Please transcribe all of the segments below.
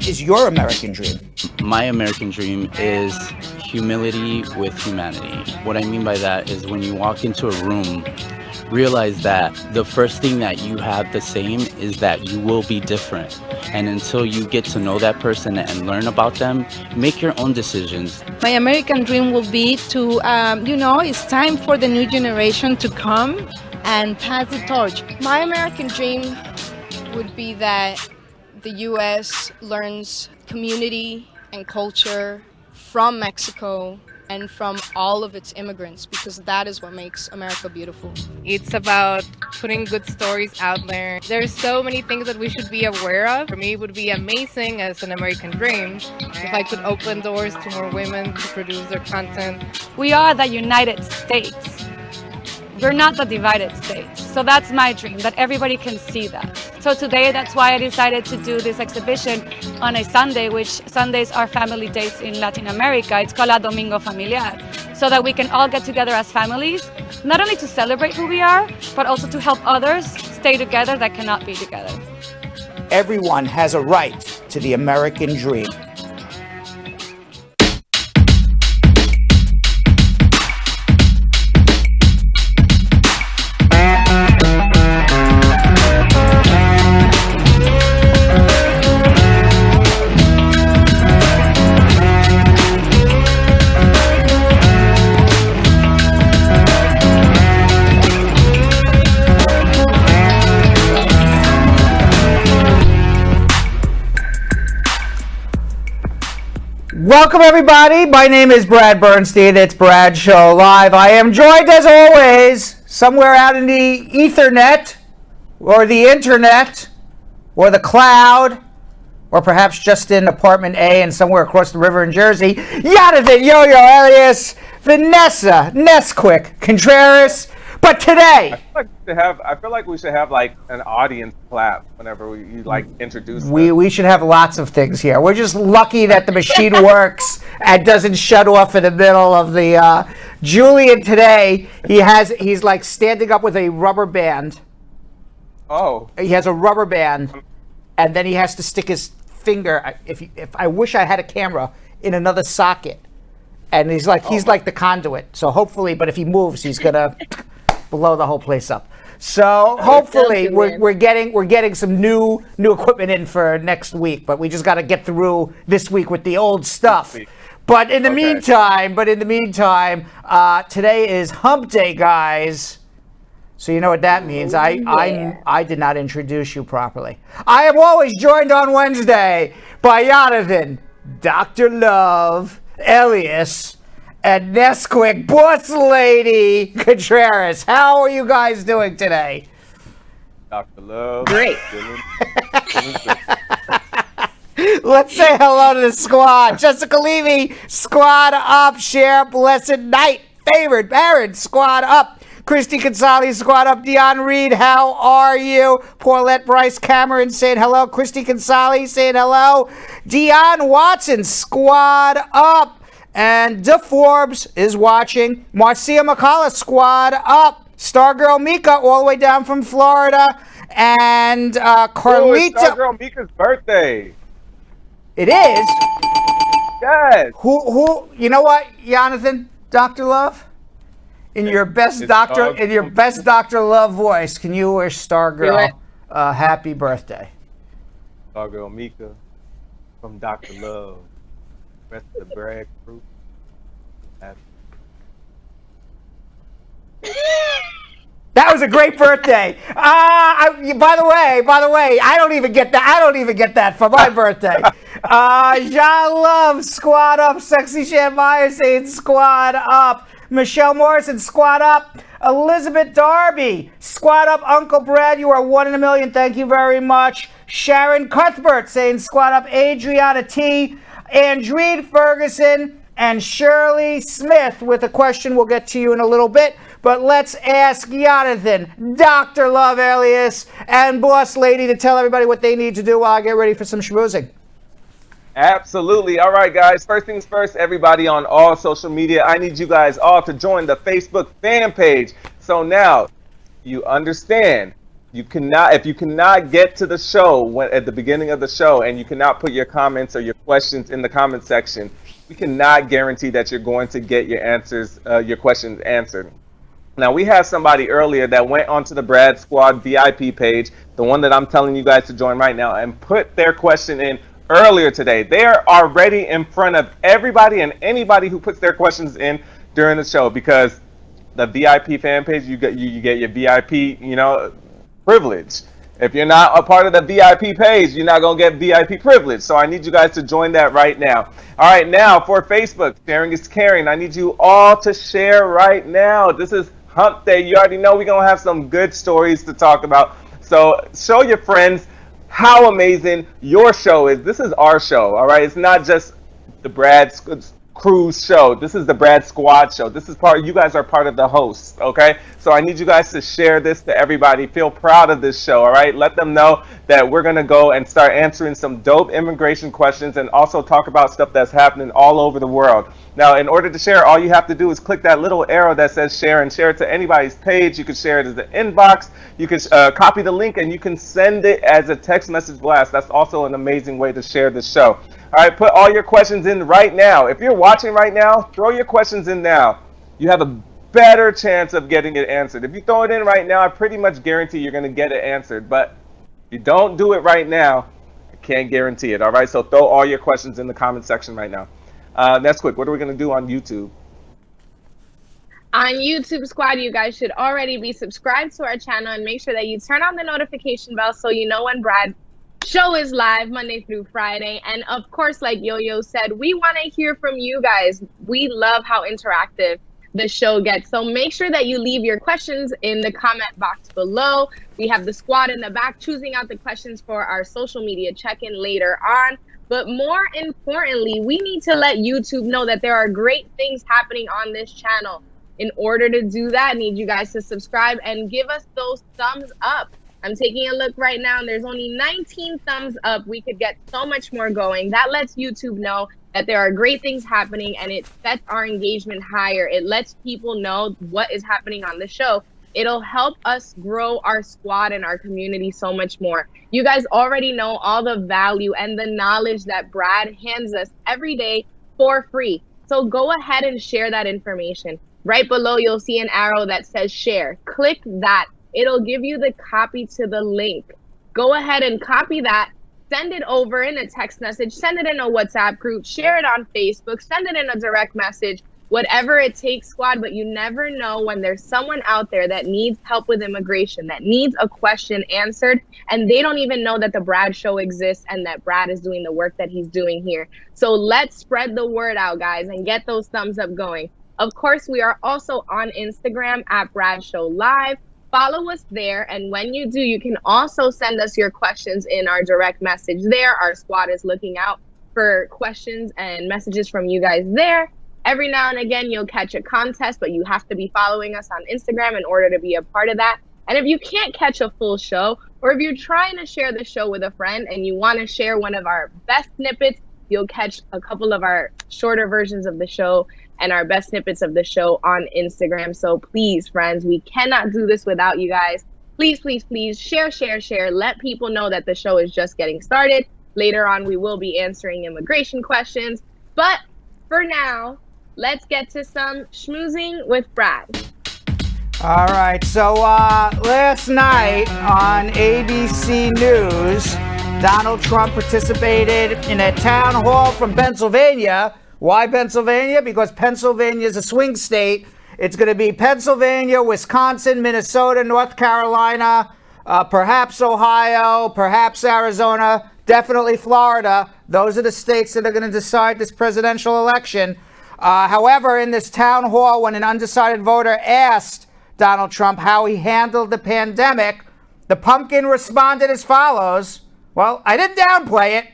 What is your American dream? My American dream is humility with humanity. What I mean by that is when you walk into a room, realize that the first thing that you have the same is that you will be different. And until you get to know that person and learn about them, make your own decisions. My American dream will be to, it's time for the new generation to come and pass the torch. My American dream would be that the U.S. learns community and culture from Mexico and from all of its immigrants, because that is what makes America beautiful. It's about putting good stories out there. There's so many things that we should be aware of. For me, it would be amazing as an American dream if I could open doors to more women to produce their content. We are the United States. We're not the divided states. So that's my dream, that everybody can see that. So today, that's why I decided to do this exhibition on a Sunday, which Sundays are family days in Latin America. It's called a Domingo Familiar. So that we can all get together as families, not only to celebrate who we are, but also to help others stay together that cannot be together. Everyone has a right to the American dream. Welcome, everybody. My name is Brad Bernstein. It's Brad Show Live. I am joined, as always, somewhere out in the Ethernet, or the Internet, or the cloud, or perhaps just in apartment A and somewhere across the river in Jersey. Yonathan, Yo-Yo, Elias, Vanessa, Ness-quick, Contreras. But today, I feel like we should have like an audience clap whenever we introduce them. we should have lots of things here. We're just lucky that the machine works and doesn't shut off in the middle of the. Julian today, he's like standing up with a rubber band. Oh. He has a rubber band, and then he has to stick his finger. If I wish I had a camera in another socket, and he's like the conduit. So hopefully, but if he moves, he's gonna blow the whole place up. So hopefully we're getting some new equipment in for next week, but we just got to get through this week with the old stuff. But in the meantime, today is Hump Day, guys. So you know what that means. I did not introduce you properly. I am always joined on Wednesday by Yonathan, Dr. Love, Elias, and Ness-quick boss lady Contreras. How are you guys doing today? Dr. Love. Great. Let's say hello to the squad. Jessica Levy, squad up. Cher, blessed night. Favored Baron, squad up. Christy Gonzalez, squad up. Dion Reed, how are you? Paulette Bryce Cameron saying hello. Christy Gonzalez saying hello. Dion Watson, squad up. And De Forbes is watching. Marcia McCullough, squad up. Stargirl Mika, all the way down from Florida. And Carlita. It's Stargirl Mika's birthday. It is? Yes. Who? You know what, Yonathan, Dr. Love? In your best Dr. Love voice, can you wish Stargirl a happy birthday? Stargirl Mika from Dr. Love. Rest of the brag fruit. That was a great birthday. By the way, I don't even get that for my birthday. Jean Love, squad up. Sexy Shan Meyer saying squad up. Michelle Morrison, squad up. Elizabeth Darby, squad up. Uncle Brad, you are 1 in a million. Thank you very much. Sharon Cuthbert saying squad up. Adriana T. Andreen Ferguson and Shirley Smith with a question we'll get to you in a little bit. But let's ask Yonathan, Dr. Love, Elias, and Boss Lady to tell everybody what they need to do while I get ready for some schmoozing. Absolutely. All right, guys. First things first, everybody on all social media, I need you guys all to join the Facebook fan page. So now you understand if you cannot get to the show at the beginning of the show and you cannot put your comments or your questions in the comment section, we cannot guarantee that you're going to get your answers, your questions answered. Now, we had somebody earlier that went onto the Brad Squad VIP page, the one that I'm telling you guys to join right now, and put their question in earlier today. They are already in front of everybody and anybody who puts their questions in during the show, because the VIP fan page, you get your VIP, privilege. If you're not a part of the VIP page, you're not going to get VIP privilege. So I need you guys to join that right now. All right, now for Facebook, sharing is caring. I need you all to share right now. This is Hump Day. You already know we're going to have some good stories to talk about. So show your friends how amazing your show is. This is our show, all right? It's not just the Brad Cruz show. This is the Brad Squad show. This is you guys are part of the host, okay? So I need you guys to share this to everybody. Feel proud of this show, all right? Let them know that we're going to go and start answering some dope immigration questions and also talk about stuff that's happening all over the world. Now, in order to share, all you have to do is click that little arrow that says share and share it to anybody's page. You can share it as an inbox. You can copy the link and you can send it as a text message blast. That's also an amazing way to share the show. All right, put all your questions in right now. If you're watching right now, throw your questions in now. You have a better chance of getting it answered. If you throw it in right now, I pretty much guarantee you're going to get it answered. But if you don't do it right now, I can't guarantee it. All right, so throw all your questions in the comment section right now. Ness-quick, what are we going to do on YouTube? On YouTube Squad, you guys should already be subscribed to our channel and make sure that you turn on the notification bell so you know when Brad show is live Monday through Friday. And of course, like Yo-Yo said, we want to hear from you guys. We love how interactive the show gets. So make sure that you leave your questions in the comment box below. We have the squad in the back choosing out the questions for our social media check-in later on. But more importantly, we need to let YouTube know that there are great things happening on this channel. In order to do that, I need you guys to subscribe and give us those thumbs up. I'm taking a look right now and there's only 19 thumbs up. We could get so much more going. That lets YouTube know that there are great things happening and it sets our engagement higher. It lets people know what is happening on the show. It'll help us grow our squad and our community so much more. You guys already know all the value and the knowledge that Brad hands us every day for free. So go ahead and share that information. Right below, you'll see an arrow that says share. Click that. It'll give you the copy to the link. Go ahead and copy that. Send it over in a text message. Send it in a WhatsApp group. Share it on Facebook. Send it in a direct message. Whatever it takes, squad, but you never know when there's someone out there that needs help with immigration, that needs a question answered, and they don't even know that the Brad Show exists and that Brad is doing the work that he's doing here. So let's spread the word out, guys, and get those thumbs up going. Of course, we are also on Instagram at Brad Show Live. Follow us there, and when you do, you can also send us your questions in our direct message there. Our squad is looking out for questions and messages from you guys there. Every now and again, you'll catch a contest, but you have to be following us on Instagram in order to be a part of that. And if you can't catch a full show, or if you're trying to share the show with a friend and you want to share one of our best snippets, you'll catch a couple of our shorter versions of the show and our best snippets of the show on Instagram. So please, friends, we cannot do this without you guys. Please, please, please share, share, share. Let people know that the show is just getting started. Later on, we will be answering immigration questions. But for now, let's get to some schmoozing with Brad. All right, so last night on ABC News, Donald Trump participated in a town hall from Pennsylvania. Why Pennsylvania? Because Pennsylvania is a swing state. It's going to be Pennsylvania, Wisconsin, Minnesota, North Carolina, perhaps Ohio, perhaps Arizona, definitely Florida. Those are the states that are going to decide this presidential election. However, in this town hall, when an undecided voter asked Donald Trump how he handled the pandemic, the pumpkin responded as follows. Well, I didn't downplay it.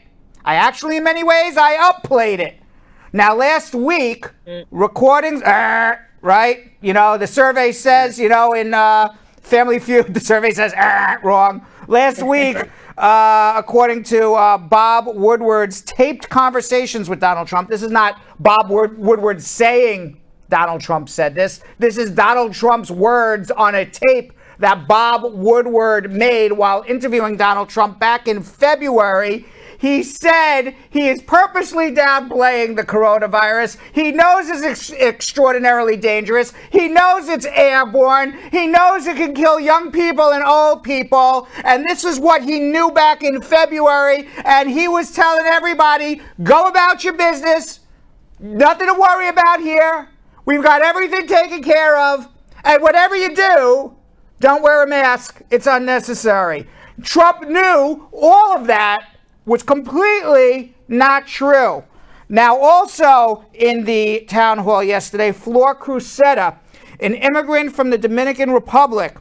I actually, in many ways, I upplayed it. Now, last week, recordings, right? You know, the survey says, you know, in Family Feud, the survey says, wrong. Last week, according to Bob Woodward's taped conversations with Donald Trump, this is not Bob Woodward saying Donald Trump said this. This is Donald Trump's words on a tape that Bob Woodward made while interviewing Donald Trump back in February. He said he is purposely downplaying the coronavirus. He knows it's extraordinarily dangerous. He knows it's airborne. He knows it can kill young people and old people. And this is what he knew back in February. And he was telling everybody, go about your business. Nothing to worry about here. We've got everything taken care of. And whatever you do, don't wear a mask. It's unnecessary. Trump knew all of that was completely not true. Now, also in the town hall yesterday, Flor Cruzetta, an immigrant from the Dominican Republic,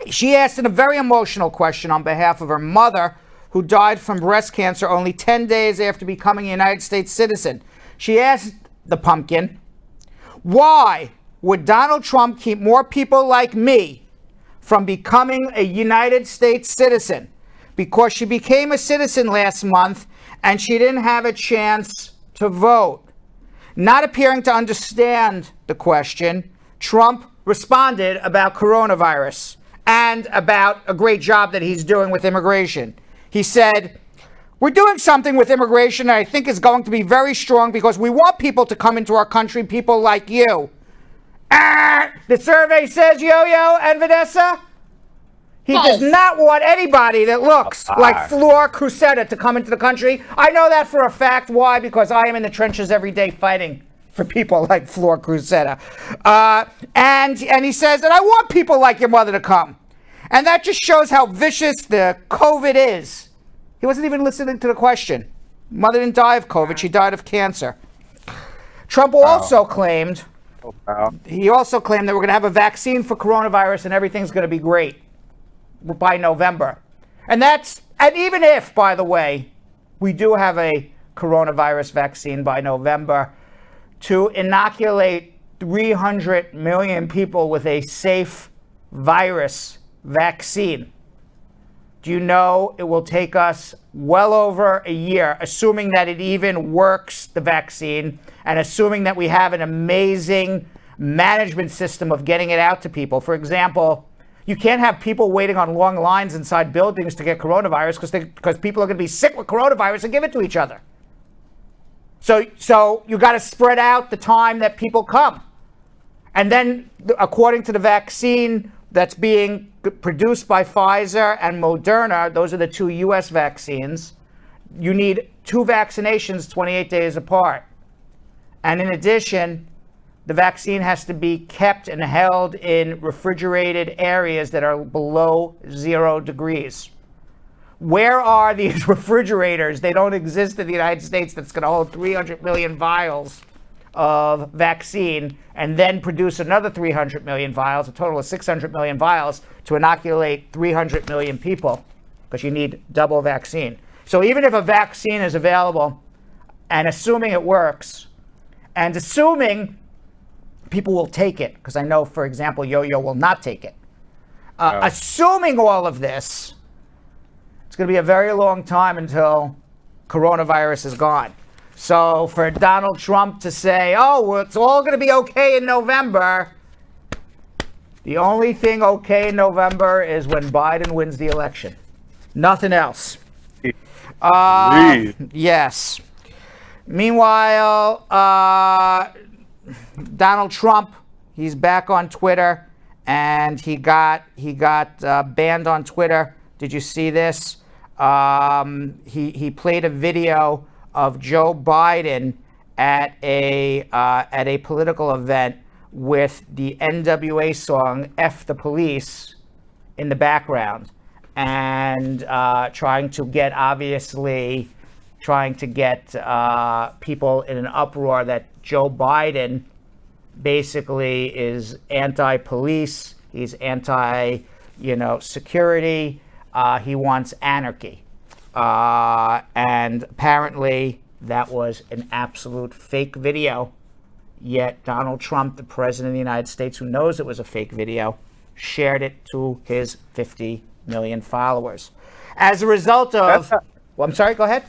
she asked a very emotional question on behalf of her mother, who died from breast cancer only 10 days after becoming a United States citizen. She asked the pumpkin, why would Donald Trump keep more people like me from becoming a United States citizen? Because she became a citizen last month and she didn't have a chance to vote. Not appearing to understand the question, Trump responded about coronavirus and about a great job that he's doing with immigration. He said, we're doing something with immigration that I think is going to be very strong because we want people to come into our country, people like you. The survey says, Yo-Yo and Vanessa, he does not want anybody that looks like Flor Cruzetta to come into the country. I know that for a fact. Why? Because I am in the trenches every day fighting for people like Flor Cruzetta. And he says that I want people like your mother to come. And that just shows how vicious the COVID is. He wasn't even listening to the question. Mother didn't die of COVID. She died of cancer. Trump also claimed, he also claimed that we're going to have a vaccine for coronavirus and everything's going to be great by November. And even if, by the way, we do have a coronavirus vaccine by November, to inoculate 300 million people with a safe virus vaccine, do you know it will take us well over a year, assuming that it even works, the vaccine, and assuming that we have an amazing management system of getting it out to people. For example, you can't have people waiting on long lines inside buildings to get coronavirus because people are going to be sick with coronavirus and give it to each other. So you got to spread out the time that people come. And then, according to the vaccine that's being produced by Pfizer and Moderna, those are the two U.S. vaccines, you need 2 vaccinations 28 days apart. And in addition, the vaccine has to be kept and held in refrigerated areas that are below 0 degrees. Where are these refrigerators? They don't exist in the United States that's going to hold 300 million vials of vaccine and then produce another 300 million vials, a total of 600 million vials to inoculate 300 million people, because you need double vaccine. So even if a vaccine is available, and assuming it works, and assuming people will take it, because I know, for example, Yo-Yo will not take it. Assuming all of this, it's going to be a very long time until coronavirus is gone. So for Donald Trump to say, oh, well, it's all going to be okay in November, the only thing okay in November is when Biden wins the election. Nothing else. Yes. Meanwhile, Donald Trump, he's back on Twitter, and he got banned on Twitter. Did you see this? He played a video of Joe Biden at a political event with the NWA song "F the Police" in the background, and trying to get people in an uproar that Joe Biden basically is anti-police, he's anti-security, he wants anarchy. And apparently that was an absolute fake video. Yet Donald Trump, the president of the United States, who knows it was a fake video, shared it to his 50 million followers. As a result of... I'm sorry, go ahead.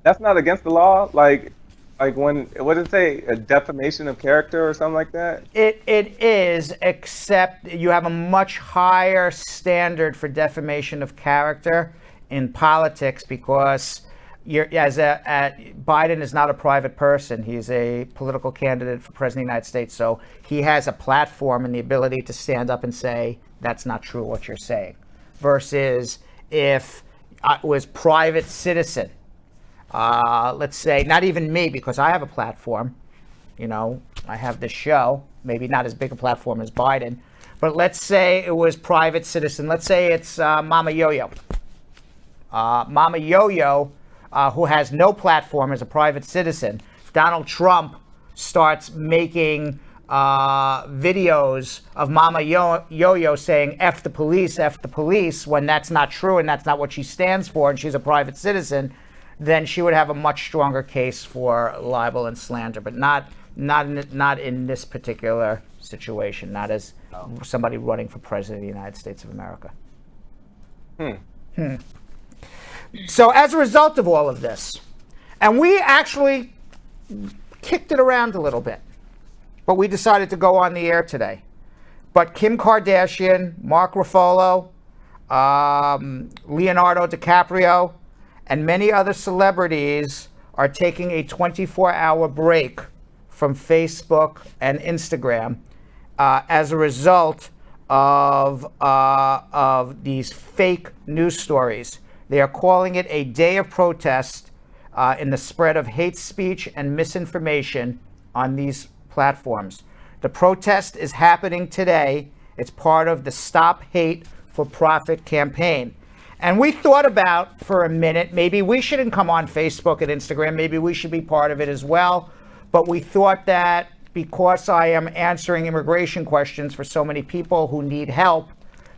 That's not against the law. Like, Like when, what did it say? A defamation of character or something like that? It is, except you have a much higher standard for defamation of character in politics because Biden is not a private person. He's a political candidate for president of the United States. So he has a platform and the ability to stand up and say, that's not true what you're saying. Versus if it was private citizen, let's say, not even me, because I have a platform, I have this show, maybe not as big a platform as Biden, but let's say it was private citizen. Let's say it's Mama Yo-Yo. Mama Yo-Yo, who has no platform as a private citizen. If Donald Trump starts making videos of Mama Yo-Yo saying F the police, when that's not true and that's not what she stands for and she's a private citizen, then she would have a much stronger case for libel and slander, but not in this particular situation, not as somebody running for president of the United States of America. So as a result of all of this, and we actually kicked it around a little bit, but we decided to go on the air today. But Kim Kardashian, Mark Ruffalo, Leonardo DiCaprio, and many other celebrities are taking a 24-hour break from Facebook and Instagram as a result of these fake news stories. They are calling it a day of protest in the spread of hate speech and misinformation on these platforms. The protest is happening today. It's part of the Stop Hate for Profit campaign. And we thought about for a minute, maybe we shouldn't come on Facebook and Instagram. Maybe we should be part of it as well. But we thought that because I am answering immigration questions for so many people who need help,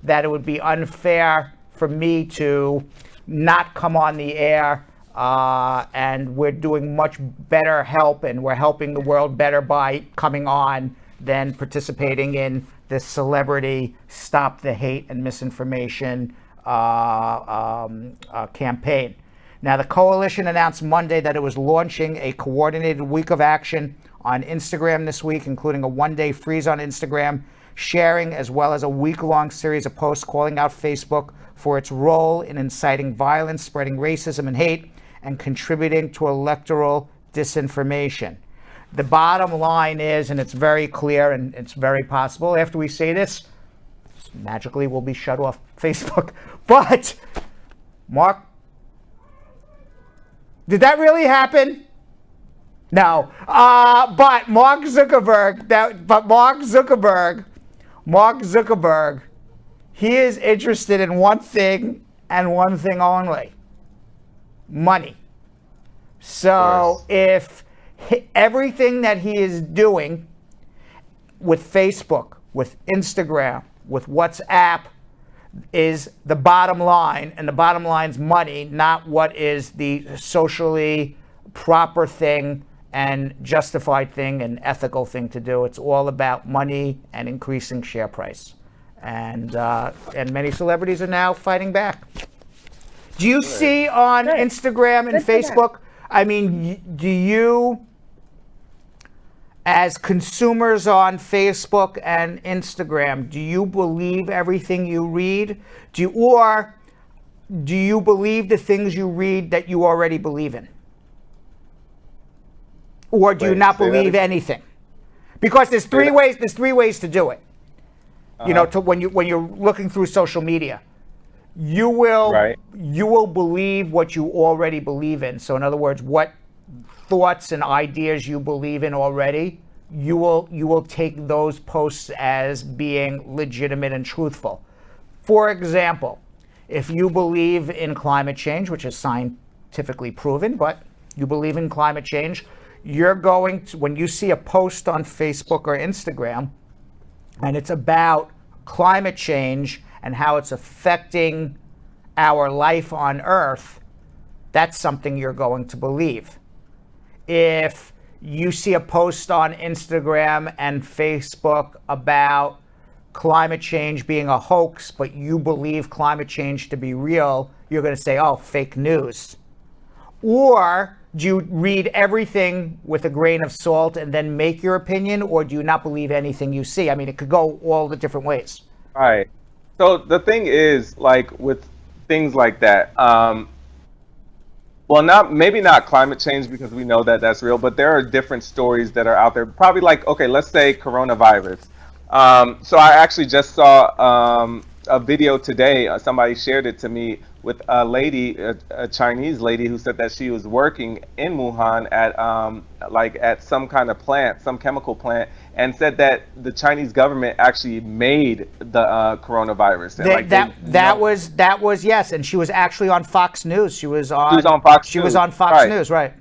that it would be unfair for me to not come on the air. And we're doing much better help, and we're helping the world better by coming on than participating in this celebrity Stop the Hate and Misinformation campaign. Now, the coalition announced Monday that it was launching a coordinated week of action on Instagram this week, including a one-day freeze on Instagram sharing, as well as a week-long series of posts calling out Facebook for its role in inciting violence, spreading racism and hate, and contributing to electoral disinformation. The bottom line is, and it's very clear and it's very possible after we say this, magically we'll be shut off Facebook. But, Mark, did that really happen? No. But Mark Zuckerberg, he is interested in one thing and one thing only: money. So if everything that he is doing with Facebook, with Instagram, with WhatsApp is the bottom line, and the bottom line's money, not what is the socially proper thing and justified thing and ethical thing to do. It's all about money and increasing share price. And many celebrities are now fighting back. Do you see on Instagram and Facebook, I mean, do you, as consumers on Facebook and Instagram, do you believe everything you read? Or do you believe the things you read that you already believe in? Or do you not believe anything? Because there's three ways to do it. You know, when you're looking through social media, you will believe what you already believe in. So in other words, what thoughts and ideas you believe in already, you will take those posts as being legitimate and truthful. For example, if you believe in climate change, which is scientifically proven, but you believe in climate change, you're going to, when you see a post on Facebook or Instagram, and it's about climate change and how it's affecting our life on Earth, that's something you're going to believe. If you see a post on Instagram and Facebook about climate change being a hoax, but you believe climate change to be real, you're going to say, oh, fake news. Or do you read everything with a grain of salt and then make your opinion, or do you not believe anything you see? I mean, it could go all the different ways. Right. So the thing is, like with things like that, well, maybe not climate change because we know that that's real, but there are different stories that are out there. Probably like, okay, let's say coronavirus. So I actually just saw a video today. Somebody shared it to me with a lady, a Chinese lady, who said that she was working in Wuhan at some kind of plant, some chemical plant, and said that the Chinese government actually made the coronavirus. And That was yes, and she was actually on Fox News. She was on Fox. She was on Fox News, right?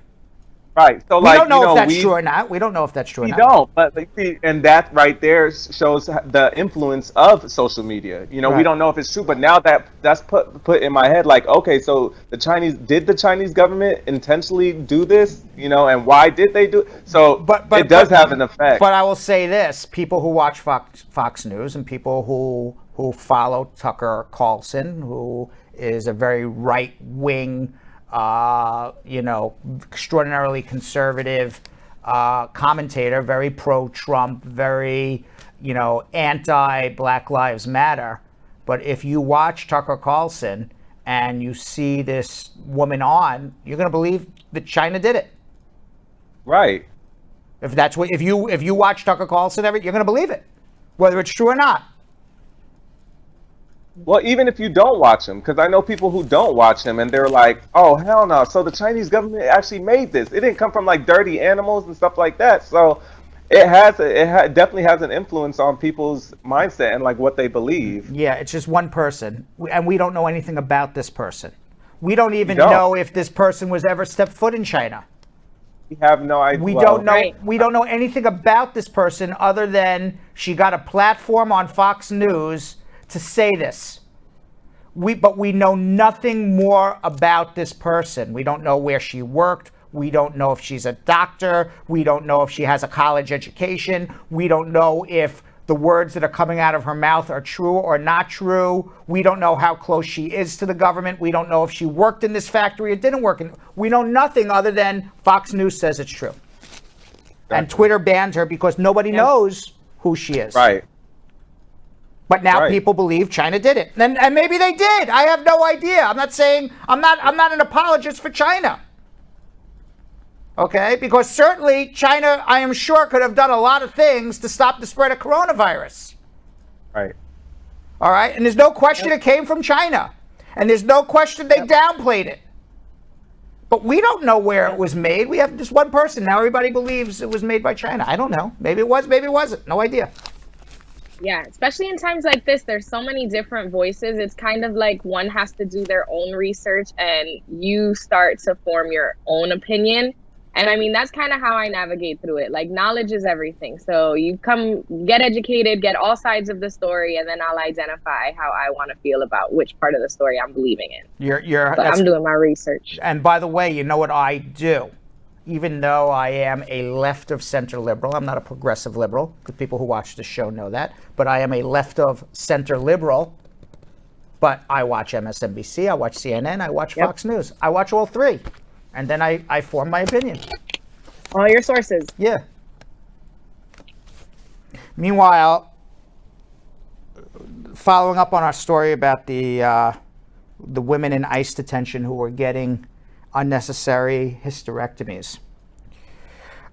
Right. So we don't know if that's true or not. We don't know if that's true or not. We don't, but see, and that right there shows the influence of social media. You know, we don't know if it's true, but now that's put in my head, like, okay, so the Chinese government intentionally do this? You know, and why did they do it? So it does have an effect. But I will say this: people who watch Fox News and people who follow Tucker Carlson, who is a very right-wing, extraordinarily conservative commentator, very pro-Trump, very, anti-Black Lives Matter. But if you watch Tucker Carlson and you see this woman on, you're going to believe that China did it. Right. If you watch Tucker Carlson, you're going to believe it, whether it's true or not. Well, even if you don't watch him, because I know people who don't watch him and they're like, oh, hell no. So the Chinese government actually made this. It didn't come from like dirty animals and stuff like that. So it definitely has an influence on people's mindset and like what they believe. Yeah, it's just one person. And we don't know anything about this person. We don't even know if this person was ever stepped foot in China. We have no idea. We don't know. Right. We don't know anything about this person other than she got a platform on Fox News to say this. But we know nothing more about this person. We don't know where she worked. We don't know if she's a doctor. We don't know if she has a college education. We don't know if the words that are coming out of her mouth are true or not true. We don't know how close she is to the government. We don't know if she worked in this factory or didn't work. We know nothing other than Fox News says it's true. Exactly. And Twitter banned her because nobody knows who she is. Right. But now people believe China did it. And maybe they did. I have no idea. I'm not saying, I'm not an apologist for China. Okay? Because certainly China, I am sure, could have done a lot of things to stop the spread of coronavirus. Right. All right? And there's no question it came from China. And there's no question they downplayed it. But we don't know where it was made. We have just one person. Now everybody believes it was made by China. I don't know. Maybe it was, maybe it wasn't. No idea. Yeah, especially in times like this, there's so many different voices. It's kind of like one has to do their own research and you start to form your own opinion. And I mean, that's kind of how I navigate through it. Like, knowledge is everything. So you come, get educated, get all sides of the story, and then I'll identify how I want to feel about which part of the story I'm believing in. I'm doing my research. And by the way, you know what I do? Even though I am a left of center liberal, I'm not a progressive liberal, because people who watch the show know that, but I am a left of center liberal. But I watch MSNBC, I watch CNN, I watch Fox News. I watch all three. And then I form my opinion. All your sources. Yeah. Meanwhile, following up on our story about the women in ICE detention who were getting unnecessary hysterectomies.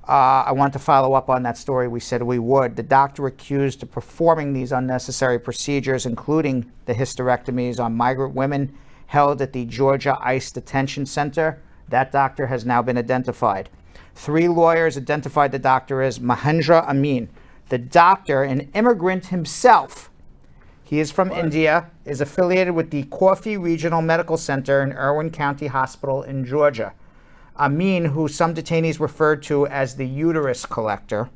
I want to follow up on that story. We said we would. The doctor accused of performing these unnecessary procedures, including the hysterectomies on migrant women held at the Georgia ICE Detention Center. That doctor has now been identified. 3 lawyers identified the doctor as Mahendra Amin. The doctor, an immigrant himself, he is from India, is affiliated with the Coffee Regional Medical Center in Irwin County Hospital in Georgia. Amin, who some detainees referred to as the uterus collector,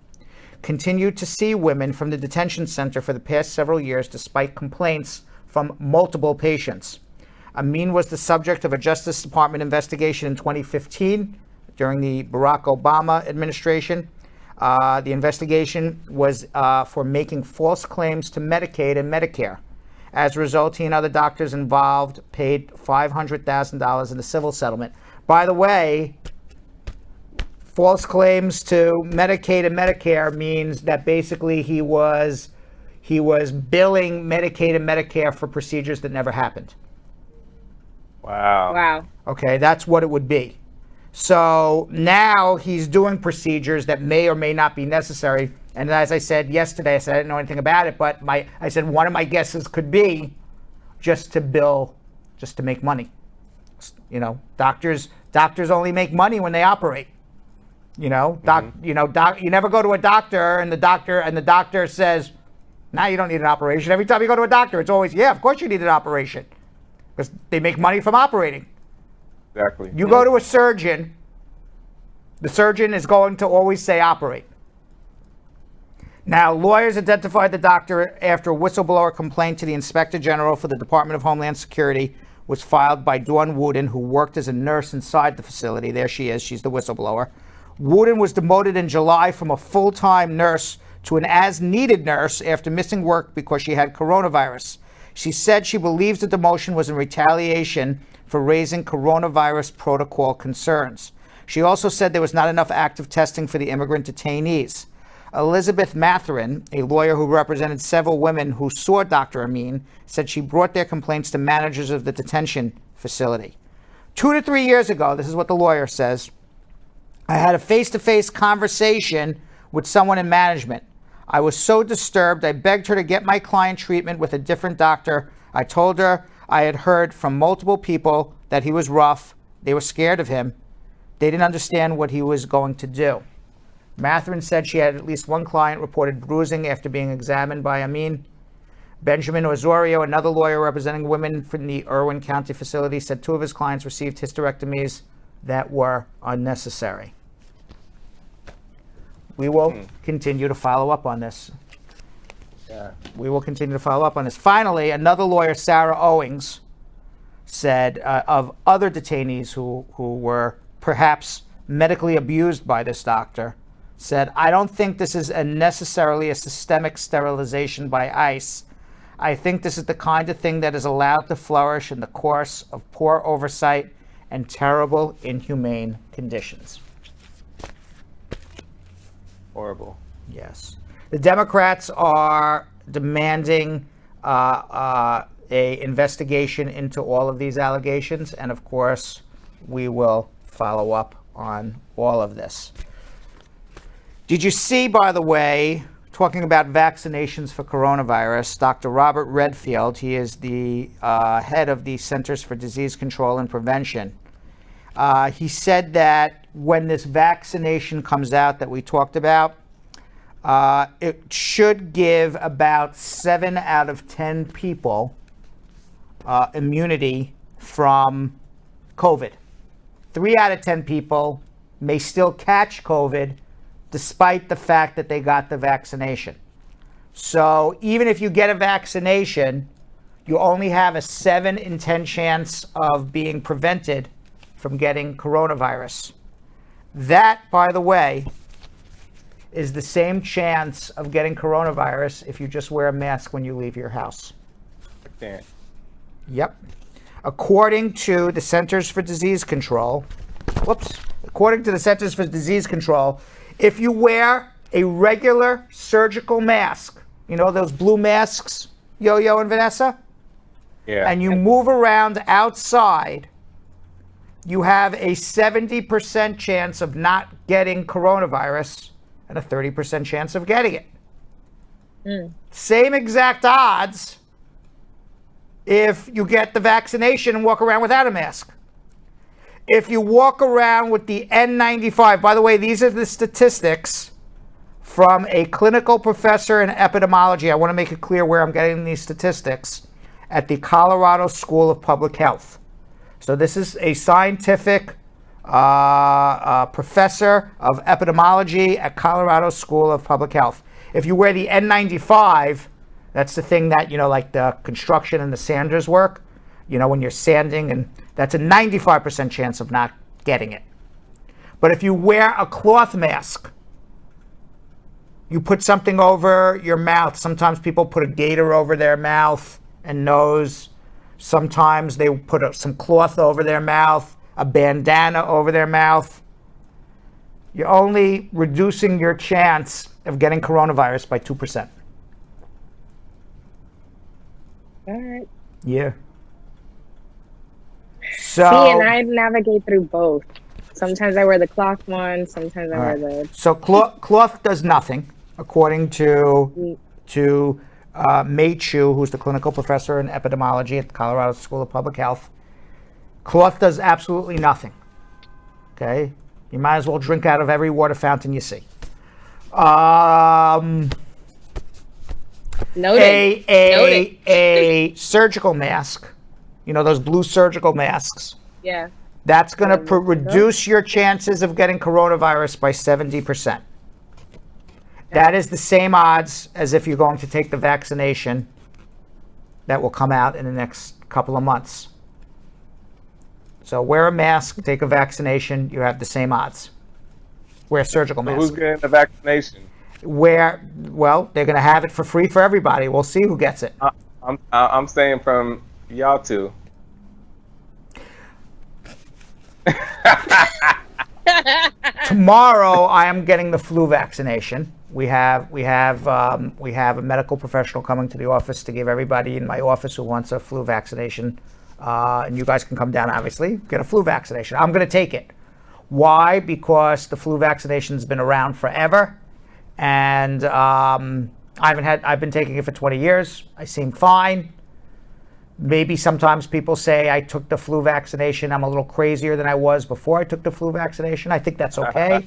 continued to see women from the detention center for the past several years despite complaints from multiple patients. Amin was the subject of a Justice Department investigation in 2015 during the Barack Obama administration. The investigation was for making false claims to Medicaid and Medicare. As a result, he and other doctors involved paid $500,000 in a civil settlement. By the way, false claims to Medicaid and Medicare means that basically he was billing Medicaid and Medicare for procedures that never happened. Wow. Wow. Okay, that's what it would be. So now he's doing procedures that may or may not be necessary. And as I said yesterday, I said I didn't know anything about it, but I said one of my guesses could be just to bill, just to make money. You know, doctors only make money when they operate. You know, you never go to a doctor and the doctor says, "Nah, you don't need an operation." Every time you go to a doctor, it's always, "Yeah, of course you need an operation," because they make money from operating. Exactly. You go to a surgeon, the surgeon is going to always say operate. Now, lawyers identified the doctor after a whistleblower complaint to the Inspector General for the Department of Homeland Security was filed by Dawn Wooden, who worked as a nurse inside the facility. There she is. She's the whistleblower. Wooden was demoted in July from a full-time nurse to an as-needed nurse after missing work because she had coronavirus. She said she believes the demotion was in retaliation for raising coronavirus protocol concerns. She also said there was not enough active testing for the immigrant detainees. Elizabeth Matherin, a lawyer who represented several women who saw Dr. Amin, said she brought their complaints to managers of the detention facility. 2 to 3 years ago, this is what the lawyer says, I had a face-to-face conversation with someone in management. I was so disturbed, I begged her to get my client treatment with a different doctor. I told her I had heard from multiple people that he was rough. They were scared of him. They didn't understand what he was going to do. Matherin said she had at least one client reported bruising after being examined by Amin. Benjamin Osorio, another lawyer representing women from the Irwin County facility, said 2 of his clients received hysterectomies that were unnecessary. We will continue to follow up on this. Yeah. We will continue to follow up on this. Finally, another lawyer, Sarah Owings, said of other detainees who were perhaps medically abused by this doctor, said, I don't think this is necessarily a systemic sterilization by ICE. I think this is the kind of thing that is allowed to flourish in the course of poor oversight and terrible, inhumane conditions. Horrible. Yes. The Democrats are demanding a investigation into all of these allegations, and of course, we will follow up on all of this. Did you see, by the way, talking about vaccinations for coronavirus, Dr. Robert Redfield, he is the head of the Centers for Disease Control and Prevention. He said that when this vaccination comes out that we talked about, it should give about 7 out of 10 people immunity from COVID. 3 out of 10 people may still catch COVID despite the fact that they got the vaccination. So even if you get a vaccination, you only have a 7 in 10 chance of being prevented from getting coronavirus. That, by the way, is the same chance of getting coronavirus if you just wear a mask when you leave your house. Damn. Yep. According to the Centers for Disease Control, if you wear a regular surgical mask, you know those blue masks, Yo-Yo and Vanessa? Yeah. And you move around outside, you have a 70% chance of not getting coronavirus and a 30% chance of getting it. Same exact odds if you get the vaccination and walk around without a mask. If you walk around with the N95, by the way, these are the statistics from a clinical professor in epidemiology. I want to make it clear where I'm getting these statistics at the Colorado School of Public Health. So this is a scientific professor of epidemiology at Colorado School of Public Health. If you wear the N95, that's the thing that, you know, like the construction and the sanders work, you know, when you're sanding, and that's a 95% chance of not getting it. But if you wear a cloth mask, you put something over your mouth. Sometimes people put a gaiter over their mouth and nose. Sometimes they put some cloth over their mouth, a bandana over their mouth. You're only reducing your chance of getting coronavirus by 2%. All right. Yeah. So, See, and I navigate through both. Sometimes I wear the cloth one. Sometimes I wear the. So cloth does nothing, according to Mei Chu, who's the clinical professor in epidemiology at the Colorado School of Public Health. Cloth does absolutely nothing. Okay, you might as well drink out of every water fountain you see. Noted. A surgical mask, you know, those blue surgical masks. Yeah. That's going to reduce your chances of getting coronavirus by 70%. That is the same odds as if you're going to take the vaccination that will come out in the next couple of months. So wear a mask, take a vaccination, you have the same odds. Wear a surgical mask. Who's getting the vaccination? Well, they're going to have it for free for everybody. We'll see who gets it. I'm saying from y'all two. Tomorrow, I am getting the flu vaccination. We have a medical professional coming to the office to give everybody in my office who wants a flu vaccination. And you guys can come down, obviously, get a flu vaccination. I'm going to take it. Why? Because the flu vaccination's been around forever, and I've been taking it for 20 years. I seem fine. Maybe sometimes people say I took the flu vaccination. I'm a little crazier than I was before I took the flu vaccination. I think that's okay.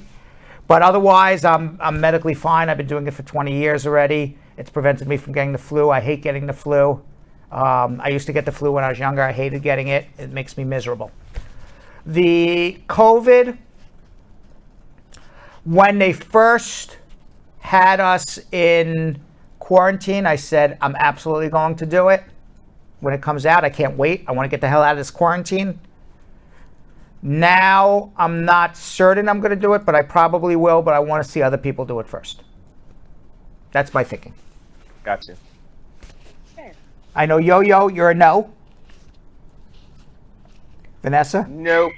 But otherwise, I'm medically fine. I've been doing it for 20 years already. It's prevented me from getting the flu. I hate getting the flu. I used to get the flu when I was younger. I hated getting it. It makes me miserable. The COVID, when they first had us in quarantine, I said, I'm absolutely going to do it. When it comes out, I can't wait. I want to get the hell out of this quarantine. Now, I'm not certain I'm going to do it, but I probably will, but I want to see other people do it first. That's my thinking. Gotcha. I know, Yo-Yo, you're a no. Vanessa? Nope.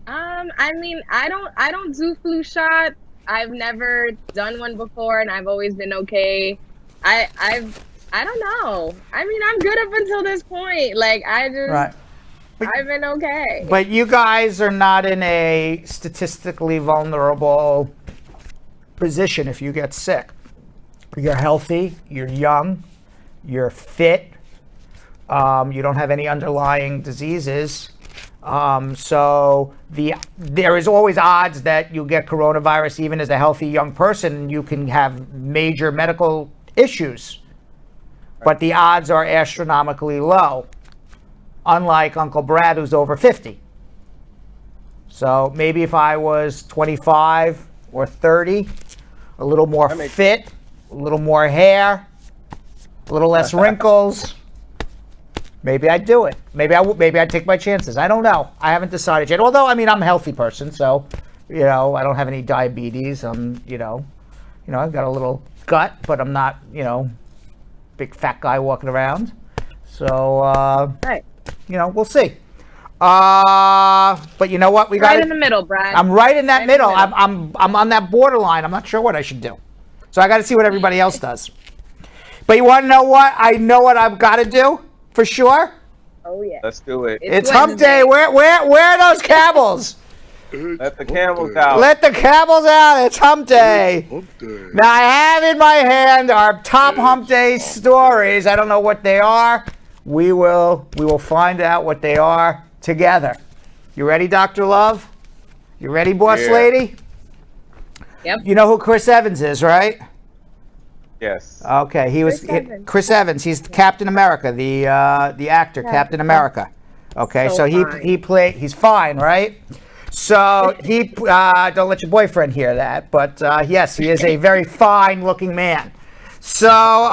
I mean, I don't do flu shot. I've never done one before, and I've always been okay. I don't know. I mean, I'm good up until this point. Like, Right. I've been okay. But you guys are not in a statistically vulnerable position if you get sick. You're healthy, you're young, you're fit, you don't have any underlying diseases. So there is always odds that you'll get coronavirus even as a healthy young person. You can have major medical issues. But the odds are astronomically low, unlike Uncle Brad, who's over 50. So maybe if I was 25 or 30, a little more fit, a little more hair, a little less wrinkles, maybe I'd do it. Maybe I'd take my chances. I don't know. I haven't decided yet. Although, I mean, I'm a healthy person, so, I don't have any diabetes. I've got a little gut, but I'm not, big fat guy walking around. So, right. We'll see. But you know what? We got right in the middle, Brad. I'm right in that middle. I'm on that borderline. I'm not sure what I should do. So I got to see what everybody else does. But you want to know what? I know what I've got to do for sure. Oh yeah. Let's do it. It's hump day. Where are those camels? Let the camels out. Let the camels out. It's hump day. Now I have in my hand our top hump day stories. I don't know what they are. We will find out what they are together. You ready, Dr. Love? You ready, boss lady? Yep. You know who Chris Evans is, right? Yes. Okay, Chris Evans. He's Captain America, the actor, Captain America. Okay, so he's fine, right? So don't let your boyfriend hear that, but yes, he is a very fine-looking man. So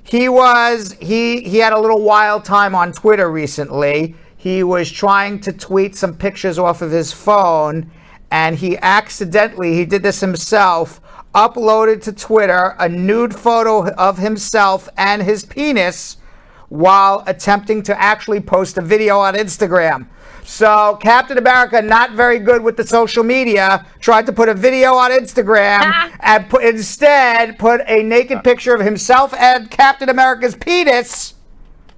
he had a little wild time on Twitter recently. He was trying to tweet some pictures off of his phone, and he did this himself, uploaded to Twitter a nude photo of himself and his penis while attempting to actually post a video on Instagram. So Captain America, not very good with the social media, tried to put a video on Instagram and instead put a naked picture of himself and Captain America's penis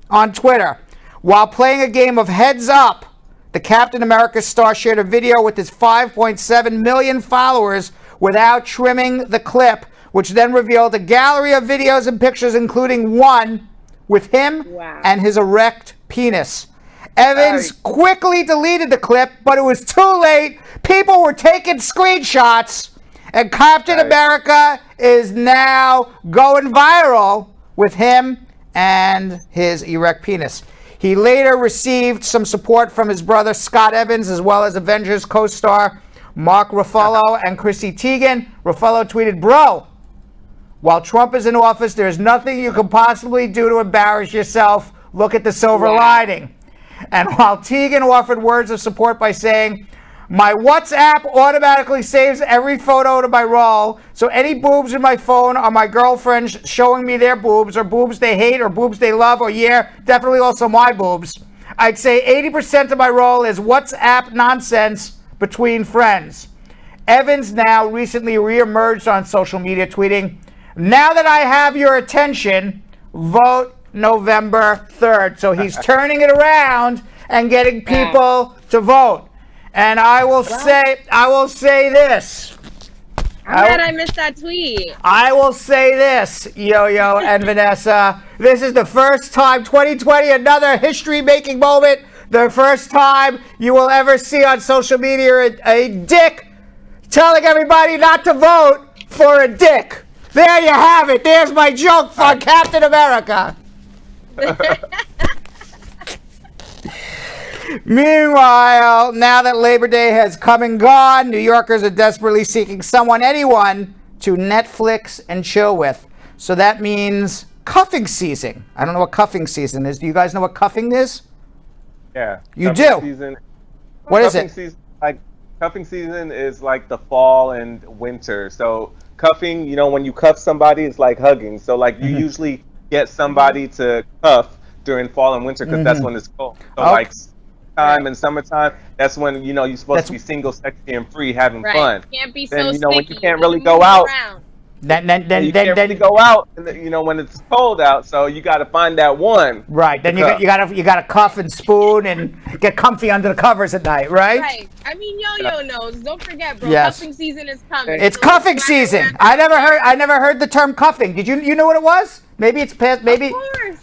on Twitter. While playing a game of Heads Up, the Captain America star shared a video with his 5.7 million followers without trimming the clip, which then revealed a gallery of videos and pictures, including one with him and his erect penis. Evans quickly deleted the clip, but it was too late. People were taking screenshots, and Captain America is now going viral with him and his erect penis. He later received some support from his brother Scott Evans, as well as Avengers co-star Mark Ruffalo and Chrissy Teigen. Ruffalo tweeted, "Bro, while Trump is in office, there's nothing you can possibly do to embarrass yourself. Look at the silver lining." And while Teigen offered words of support by saying, "My WhatsApp automatically saves every photo to my roll, so any boobs in my phone are my girlfriends showing me their boobs, or boobs they hate, or boobs they love, or definitely also my boobs. I'd say 80% of my roll is WhatsApp nonsense between friends." Evans now recently reemerged on social media tweeting, "Now that I have your attention, vote November 3rd. So he's turning it around and getting people to vote. And I will say this. I'm glad I missed that tweet. I will say this, Yo-Yo and Vanessa. This is the first time, 2020, another history-making moment. The first time you will ever see on social media a dick telling everybody not to vote for a dick. There you have it. There's my joke for Captain America. Meanwhile, now that Labor Day has come and gone, New Yorkers are desperately seeking anyone to Netflix and chill with. So that means cuffing season. I don't know what cuffing season is. Do you guys know what cuffing is? Yeah. You do? Season. What is it? Cuffing season is like the fall and winter. So cuffing, when you cuff somebody, it's like hugging. So like you usually get somebody to cuff during fall and winter because that's when it's cold. So like time and summertime, that's when you're supposed to be single, sexy, and free, having fun. Can't be then so when you can't really go out. Then you can't really go out, when it's cold out. So you got to find that one. Right. Then you got to cuff and spoon and get comfy under the covers at night. Right. Right. I mean, Yo-Yo knows. Don't forget, bro. Yes. Cuffing season is coming. It's cuffing season. I never heard the term cuffing. Did you know what it was? Maybe it's past. Maybe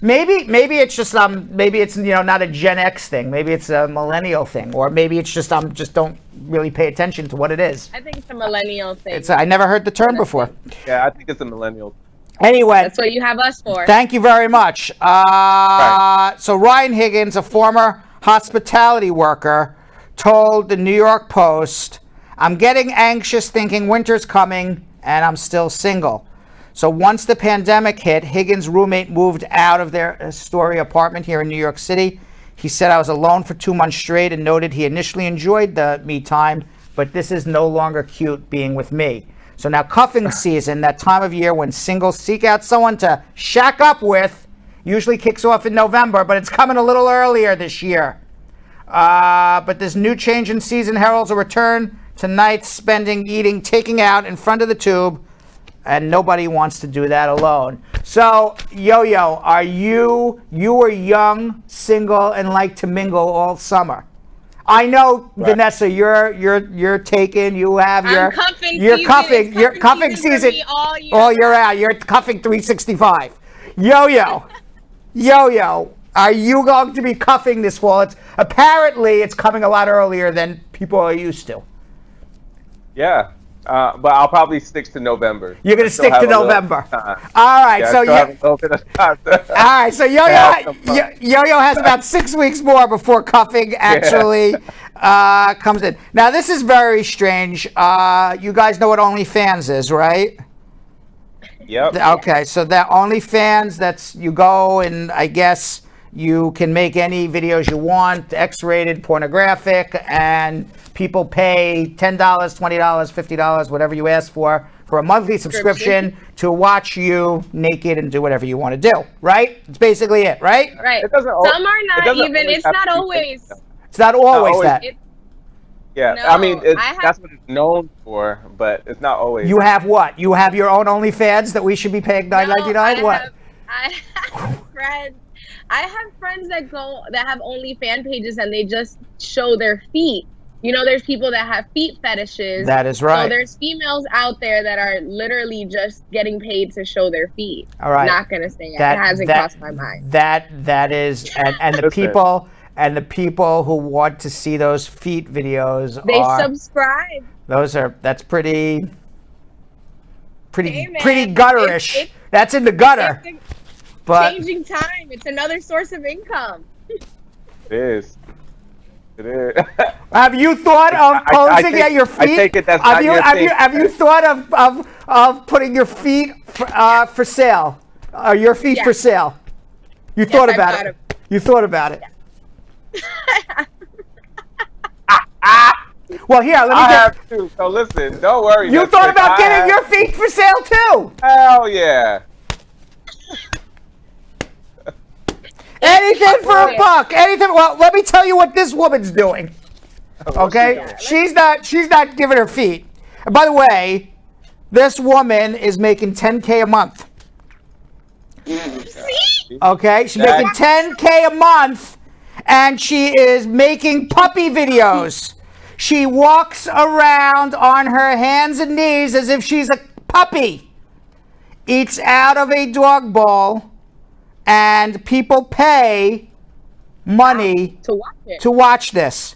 it's just maybe it's not a Gen X thing. Maybe it's a millennial thing, or maybe it's just just don't really pay attention to what it is. I think it's a millennial thing. I never heard the term before. Yeah, I think it's a millennial. Anyway, that's what you have us for. Thank you very much. So Ryan Higgins, a former hospitality worker, told the New York Post, "I'm getting anxious thinking winter's coming and I'm still single." So once the pandemic hit, Higgins' roommate moved out of their story apartment here in New York City. He said, "I was alone for 2 months straight," and noted he initially enjoyed the me time, but this is no longer cute being with me. So now cuffing season, that time of year when singles seek out someone to shack up with, usually kicks off in November, but it's coming a little earlier this year. But this new change in season heralds a return to nights spending, eating, taking out in front of the tube, and nobody wants to do that alone. So, Yo-Yo, you were young, single, and like to mingle all summer. I know, right. Vanessa, you're taken. You have your cuffing season all year out. You're cuffing 365. Yo-Yo, are you going to be cuffing this fall? Apparently it's coming a lot earlier than people are used to. Yeah. But I'll probably stick to November. You're going to stick to November. All right. Yeah, so Yo-Yo has about 6 weeks more before cuffing actually comes in. Now, this is very strange. You guys know what OnlyFans is, right? Yep. Okay. So that OnlyFans, you go and I guess you can make any videos you want, X-rated, pornographic, and people pay $10, $20, $50, whatever you ask for a monthly subscription to watch you naked and do whatever you want to do, right? It's basically it, right? Right. Some are not even. It's not always. It's not always that. Yeah, No, I mean, I have- that's what it's known for, but it's not always. You have what? You have your own OnlyFans that we should be paying $9.99? What? I have friends that have only fan pages and they just show their feet. You know, there's people that have feet fetishes. That is right. So there's females out there that are literally just getting paid to show their feet. All right. Not gonna say it. It hasn't crossed my mind. That is, and the people who want to see those feet videos They subscribe. That's pretty Hey, man, gutterish. That's in the gutter. It's But changing time. It's another source of income. It is. have you thought of posing at your feet? I take it that's not your thing. Have you thought of putting your feet for sale? Your feet for sale? You thought about it. You thought about it. Well, here, let me I have too. So listen, don't worry. You thought about getting your feet for sale too? Hell yeah. Anything for a buck. Anything. Well, let me tell you what this woman's doing. Okay? She's not giving her feet. And by the way, this woman is making $10K a month. Okay? She's making $10K a month, and she is making puppy videos. She walks around on her hands and knees as if she's a puppy. Eats out of a dog bowl. And people pay money to watch this.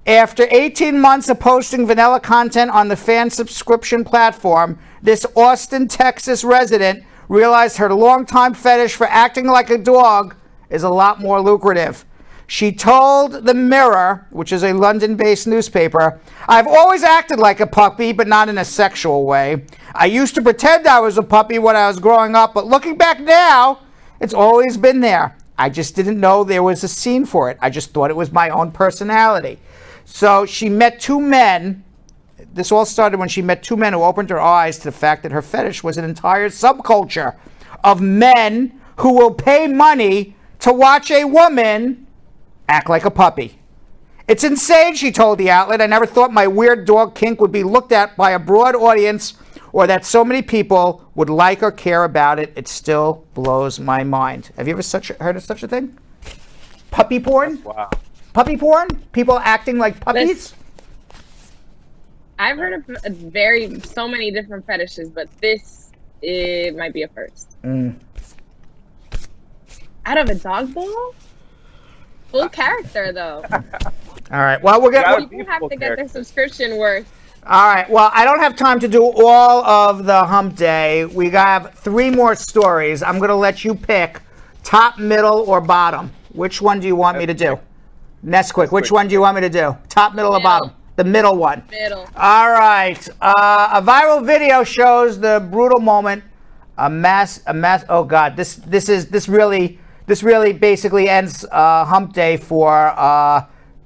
After 18 months of posting vanilla content on the fan subscription platform, this Austin, Texas resident realized her longtime fetish for acting like a dog is a lot more lucrative. She told The Mirror, which is a London-based newspaper, "I've always acted like a puppy, but not in a sexual way. I used to pretend I was a puppy when I was growing up, but looking back now, it's always been there. I just didn't know there was a scene for it. I just thought it was my own personality." So she met two men. This all started when she met two men who opened her eyes to the fact that her fetish was an entire subculture of men who will pay money to watch a woman act like a puppy. "It's insane," she told the outlet. "I never thought my weird dog kink would be looked at by a broad audience or that so many people would like or care about it. It still blows my mind." Have you ever heard of such a thing? Puppy porn? Wow. Puppy porn? People acting like puppies? I've heard of so many different fetishes, but it might be a first. Out of a dog bowl? Full character, though. All right. Well, People have to get their subscription worth. All right. Well, I don't have time to do all of the hump day. We have 3 more stories. I'm going to let you pick top, middle, or bottom. Which one do you want me to do? Ness-quick. Which one do you want me to do? Top, middle, or bottom? The middle one. Middle. All right. A viral video shows the brutal moment. Oh God. This really basically ends hump day for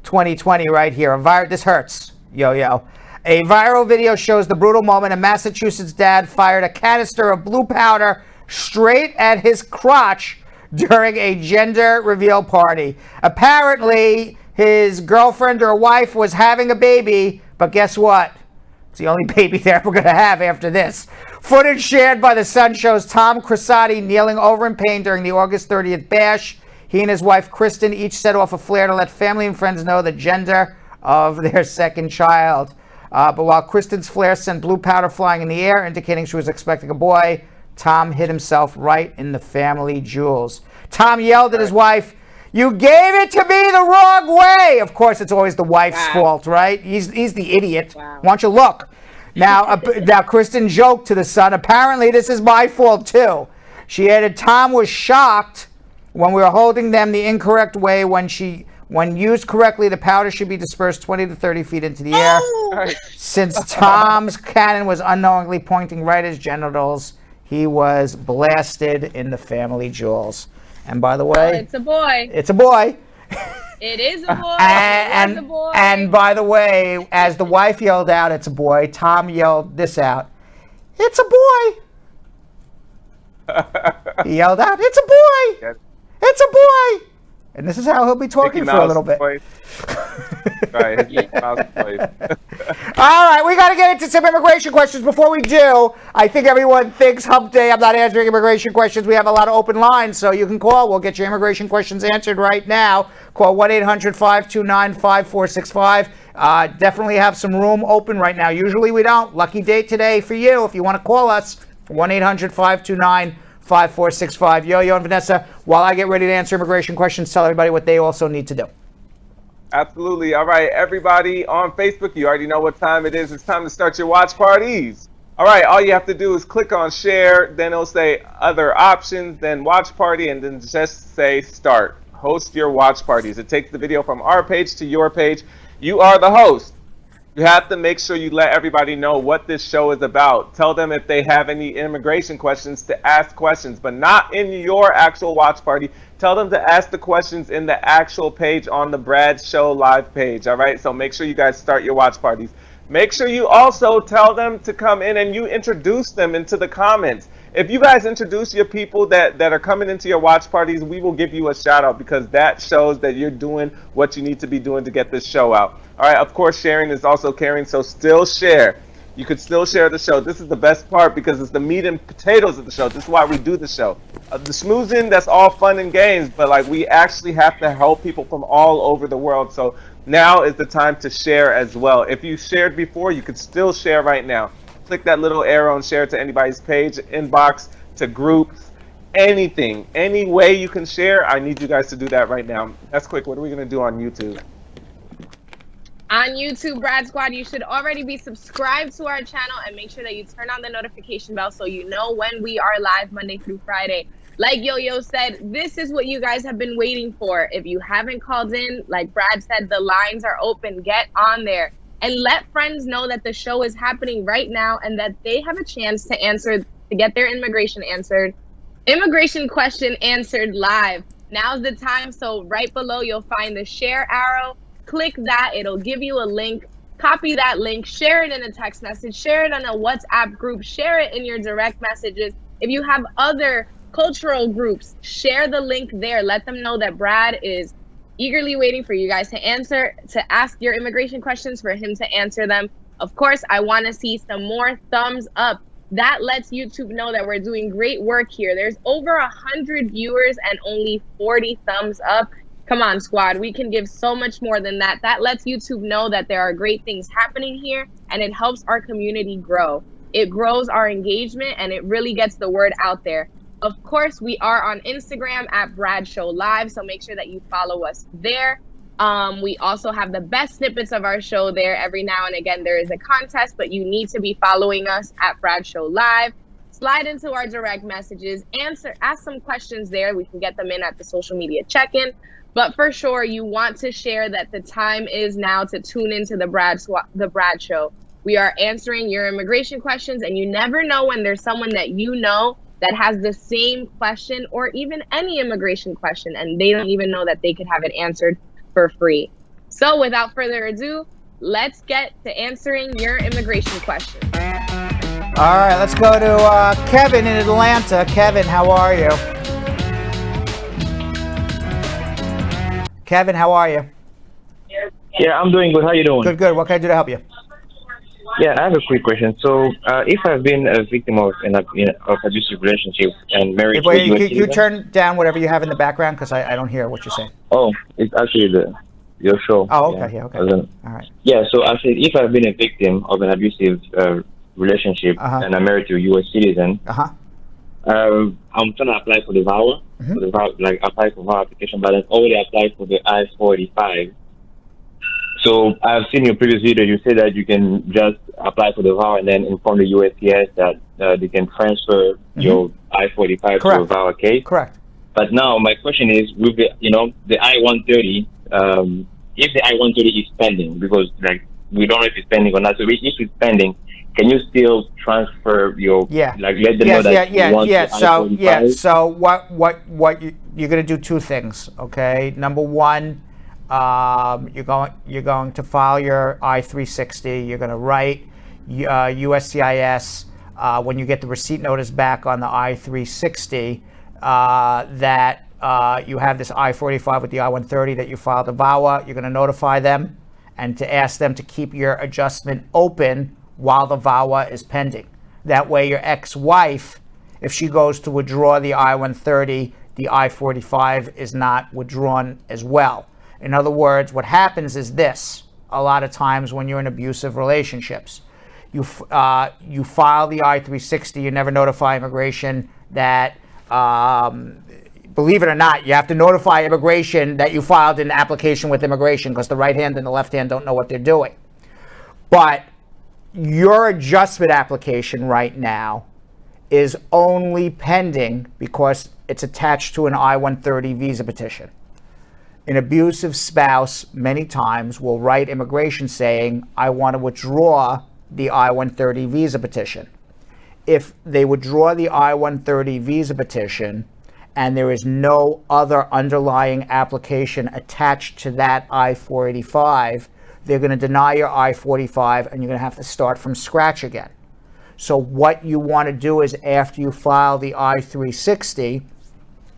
2020 right here. This hurts. Yo. A viral video shows the brutal moment a Massachusetts dad fired a canister of blue powder straight at his crotch during a gender reveal party. Apparently, his girlfriend or wife was having a baby, but guess what? It's the only baby they're ever going to have after this. Footage shared by The Sun shows Tom Cressati kneeling over in pain during the August 30th bash. He and his wife, Kristen, each set off a flare to let family and friends know the gender of their second child. But while Kristen's flare sent blue powder flying in the air, indicating she was expecting a boy, Tom hit himself right in the family jewels. Tom yelled at his wife, "You gave it to me the wrong way!" Of course, it's always the wife's fault, right? He's the idiot. Why don't you look? Now Kristen joked to The Sun, "Apparently this is my fault too." She added, "Tom was shocked when we were holding them the incorrect way. When used correctly, the powder should be dispersed 20 to 30 feet into the air. Since Tom's cannon was unknowingly pointing right at his genitals, he was blasted in the family jewels." And by the way, it's a boy. It's a boy. It is a boy. And, it was a boy. And by the way, as the wife yelled out, "It's a boy," Tom yelled this out, "It's a boy." He yelled out, "It's a boy. It's a boy." And this is how he'll be talking Mickey for a Mouse little bit. voice. Right, his Mickey Mouse voice. All right, we got to get into some immigration questions. Before we do, I think everyone thinks hump day. I'm not answering immigration questions. We have a lot of open lines, so you can call. We'll get your immigration questions answered right now. Call 1-800-529-5465. Definitely have some room open right now. Usually we don't. Lucky date today for you. If you want to call us, 1-800-529-5465. Yo-Yo and Vanessa, while I get ready to answer immigration questions, tell everybody what they also need to do. Absolutely. All right, everybody on Facebook, you already know what time it is. It's time to start your watch parties. All right, all you have to do is click on share, then it'll say other options, then watch party, and then just say start. Host your watch parties. It takes the video from our page to your page. You are the host. You have to make sure you let everybody know what this show is about. Tell them if they have any immigration questions to ask questions, but not in your actual watch party. Tell them to ask the questions in the actual page on the Brad Show Live page, all right? So make sure you guys start your watch parties. Make sure you also tell them to come in and you introduce them into the comments. If you guys introduce your people that are coming into your watch parties, we will give you a shout out because that shows that you're doing what you need to be doing to get this show out. All right, of course, sharing is also caring, so still share. You could still share the show. This is the best part because it's the meat and potatoes of the show. This is why we do the show. The schmoozing, that's all fun and games, but like we actually have to help people from all over the world. So now is the time to share as well. If you shared before, you could still share right now. Click that little arrow and share to anybody's page, inbox, to groups, anything. Any way you can share, I need you guys to do that right now. That's quick. What are we going to do on YouTube? On YouTube, Brad Squad, you should already be subscribed to our channel and make sure that you turn on the notification bell so you know when we are live Monday through Friday. Like Yo-Yo said, this is what you guys have been waiting for. If you haven't called in, like Brad said, the lines are open. Get on there and let friends know that the show is happening right now and that they have a chance to get their immigration question answered live. Now's the time. So right below, you'll find the share arrow. Click that. It'll give you a link. Copy that link. Share it in a text message. Share it on a WhatsApp group. Share it in your direct messages. If you have other cultural groups, share the link there. Let them know that Brad is eagerly waiting for you guys to ask your immigration questions, for him to answer them. Of course, I want to see some more thumbs up. That lets YouTube know that we're doing great work here. There's over 100 viewers and only 40 thumbs up. Come on, squad. We can give so much more than that. That lets YouTube know that there are great things happening here, and it helps our community grow. It grows our engagement, and it really gets the word out there. Of course, we are on Instagram at Brad Show Live, so make sure that you follow us there. We also have the best snippets of our show there. Every now and again, there is a contest, but you need to be following us at Brad Show Live. Slide into our direct messages, ask some questions there. We can get them in at the social media check-in. But for sure, you want to share that the time is now to tune into the Brad Show. We are answering your immigration questions, and you never know when there's someone that you know that has the same question or even any immigration question, and they don't even know that they could have it answered for free. So without further ado, let's get to answering your immigration questions. All right, let's go to Kevin in Atlanta. Kevin, how are you? Kevin, how are you? Yeah, I'm doing good. How you doing? Good, good. What can I do to help you? Yeah, I have a quick question. So, if I've been a victim of an abusive relationship and married to a US you citizen, turn down whatever you have in the background because I don't hear what you're saying. Oh, it's actually your show. Oh, okay, yeah, okay. All right. Yeah, so I said if I've been a victim of an abusive relationship and I'm married to a US citizen, I'm trying to apply for the VAWA, apply for VAWA application, but I've already applied for the I-45. So I've seen your previous video. You said that you can just apply for the VAWA and then inform the USCIS that they can transfer your I-45 to a VAWA case. Correct. But now my question is, with the I-130, if the I-130 is pending, because we don't know if it's pending or not. So if it's pending, can you still transfer your let them know that you want the I-45? So what you're going to do two things, okay? Number one, you're going to file your I-360. You're going to write USCIS when you get the receipt notice back on the I-360 that you have this I-45 with the I-130 that you filed a VAWA, you're going to notify them and to ask them to keep your adjustment open while the VAWA is pending. That way your ex-wife, if she goes to withdraw the I-130, the I-45 is not withdrawn as well. In other words, what happens is this, a lot of times when you're in abusive relationships. You file the I-360, you never notify immigration that, believe it or not, you have to notify immigration that you filed an application with immigration because the right hand and the left hand don't know what they're doing. But your adjustment application right now is only pending because it's attached to an I-130 visa petition. An abusive spouse many times will write immigration saying, I want to withdraw the I-130 visa petition. If they withdraw the I-130 visa petition and there is no other underlying application attached to that I-485, they're going to deny your I-45 and you're going to have to start from scratch again. So what you want to do is after you file the I-360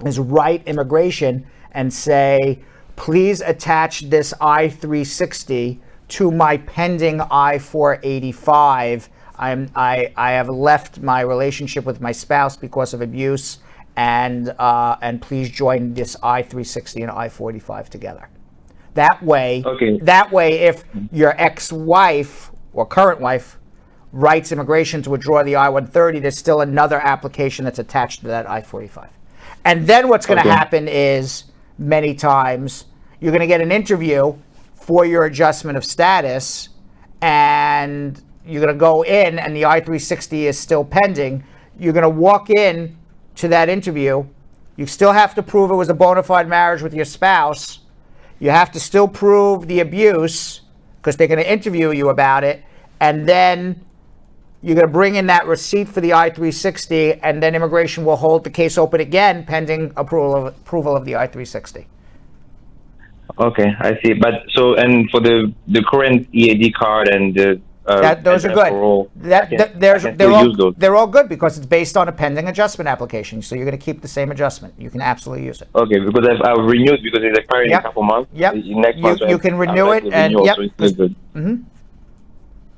is write immigration and say, please attach this I-360 to my pending I-485. I have left my relationship with my spouse because of abuse, and please join this I-360 and I-45 together. That way, if your ex-wife or current wife writes immigration to withdraw the I-130, there's still another application that's attached to that I-45. And then what's going to happen is, many times, you're going to get an interview for your adjustment of status, and you're going to go in, and the I-360 is still pending. You're going to walk in to that interview. You still have to prove it was a bona fide marriage with your spouse. You have to still prove the abuse, because they're going to interview you about it, and then you're going to bring in that receipt for the I-360, and then immigration will hold the case open again pending approval of the I-360. Okay, I see. But so, and for the current EAD card and the those are good. They're all good because it's based on a pending adjustment application. So you're going to keep the same adjustment. You can absolutely use it. Okay, because I've renewed because it's expiring in a couple months. Yep. Next month you can renew it, and so it's still good.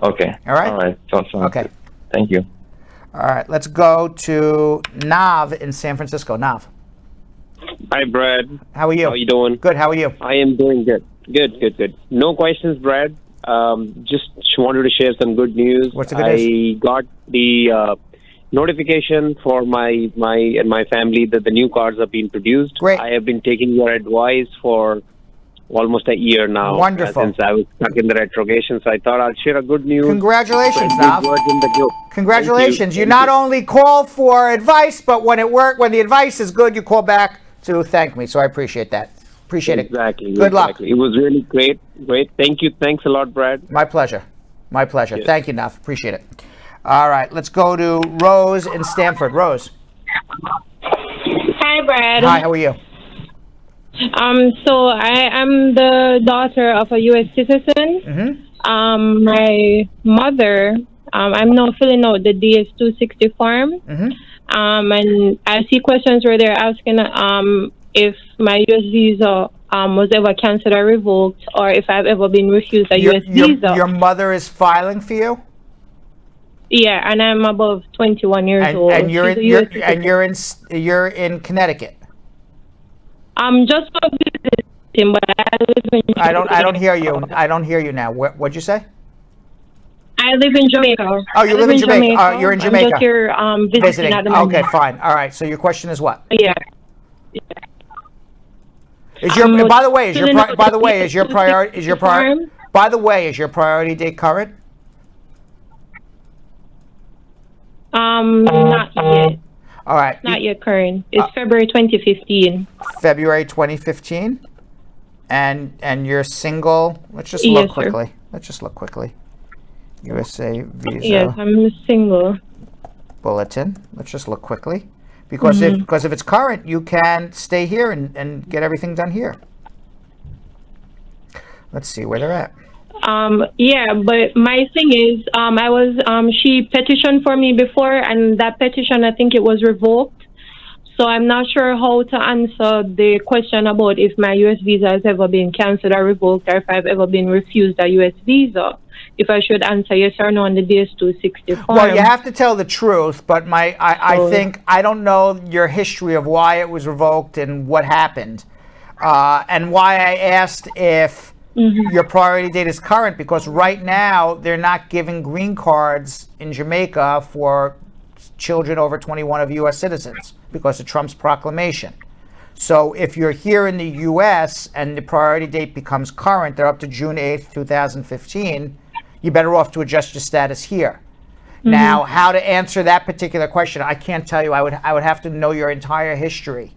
Okay. All right. All right. Sounds okay. Good. Thank you. All right. Let's go to Nav in San Francisco. Nav. Hi, Brad. How are you? How are you doing? Good. How are you? I am doing good. Good. No questions, Brad. Just wanted to share some good news. What's the good news? I got the notification for my and my family that the new cards have been produced. Great. I have been taking your advice for almost a year now. Wonderful. Since I was stuck in the retrogression, so I thought I'd share a good news. Congratulations, Nav. Congratulations. You not only call for advice, but when the advice is good, you call back to thank me. So I appreciate that. Appreciate it. Exactly. Good luck. It was really great. Thank you. Thanks a lot, Brad. My pleasure. Yes. Thank you, Nav. Appreciate it. All right. Let's go to Rose in Stanford. Rose. Hi, Brad. Hi. How are you? So I'm the daughter of a U.S. citizen. My mother, I'm now filling out the DS-260 form. And I see questions where they're asking if my U.S. visa was ever canceled or revoked, or if I've ever been refused a U.S. visa. Your mother is filing for you? Yeah, and I'm above 21 years old. And you're in Connecticut. Just for visiting, but I live in Jamaica. I don't hear you. I don't hear you now. What'd you say? I live in Jamaica. Oh, you live in Jamaica. You're in Jamaica. I'm just here visiting at the moment. Okay, fine. All right. So your question is what? Yeah. By the way, is your priority date current? Not yet. All right. Not yet current. It's February 2015. February 2015. And you're single. Let's just look quickly. Let's just look quickly. USA visa. Yes, I'm single. Bulletin. Let's just look quickly. Because if it's current, you can stay here and get everything done here. Let's see where they're at. Yeah, but my thing is, she petitioned for me before, and that petition, I think it was revoked. So I'm not sure how to answer the question about if my U.S. visa has ever been canceled or revoked, or if I've ever been refused a U.S. visa. If I should answer yes or no on the DS-260 form. Well, you have to tell the truth, but I think I don't know your history of why it was revoked and what happened, and why I asked if your priority date is current, because right now they're not giving green cards in Jamaica for children over 21 of U.S. citizens because of Trump's proclamation. So if you're here in the U.S. and the priority date becomes current, they're up to June 8th, 2015, you're better off to adjust your status here. Now, how to answer that particular question, I can't tell you. I would have to know your entire history.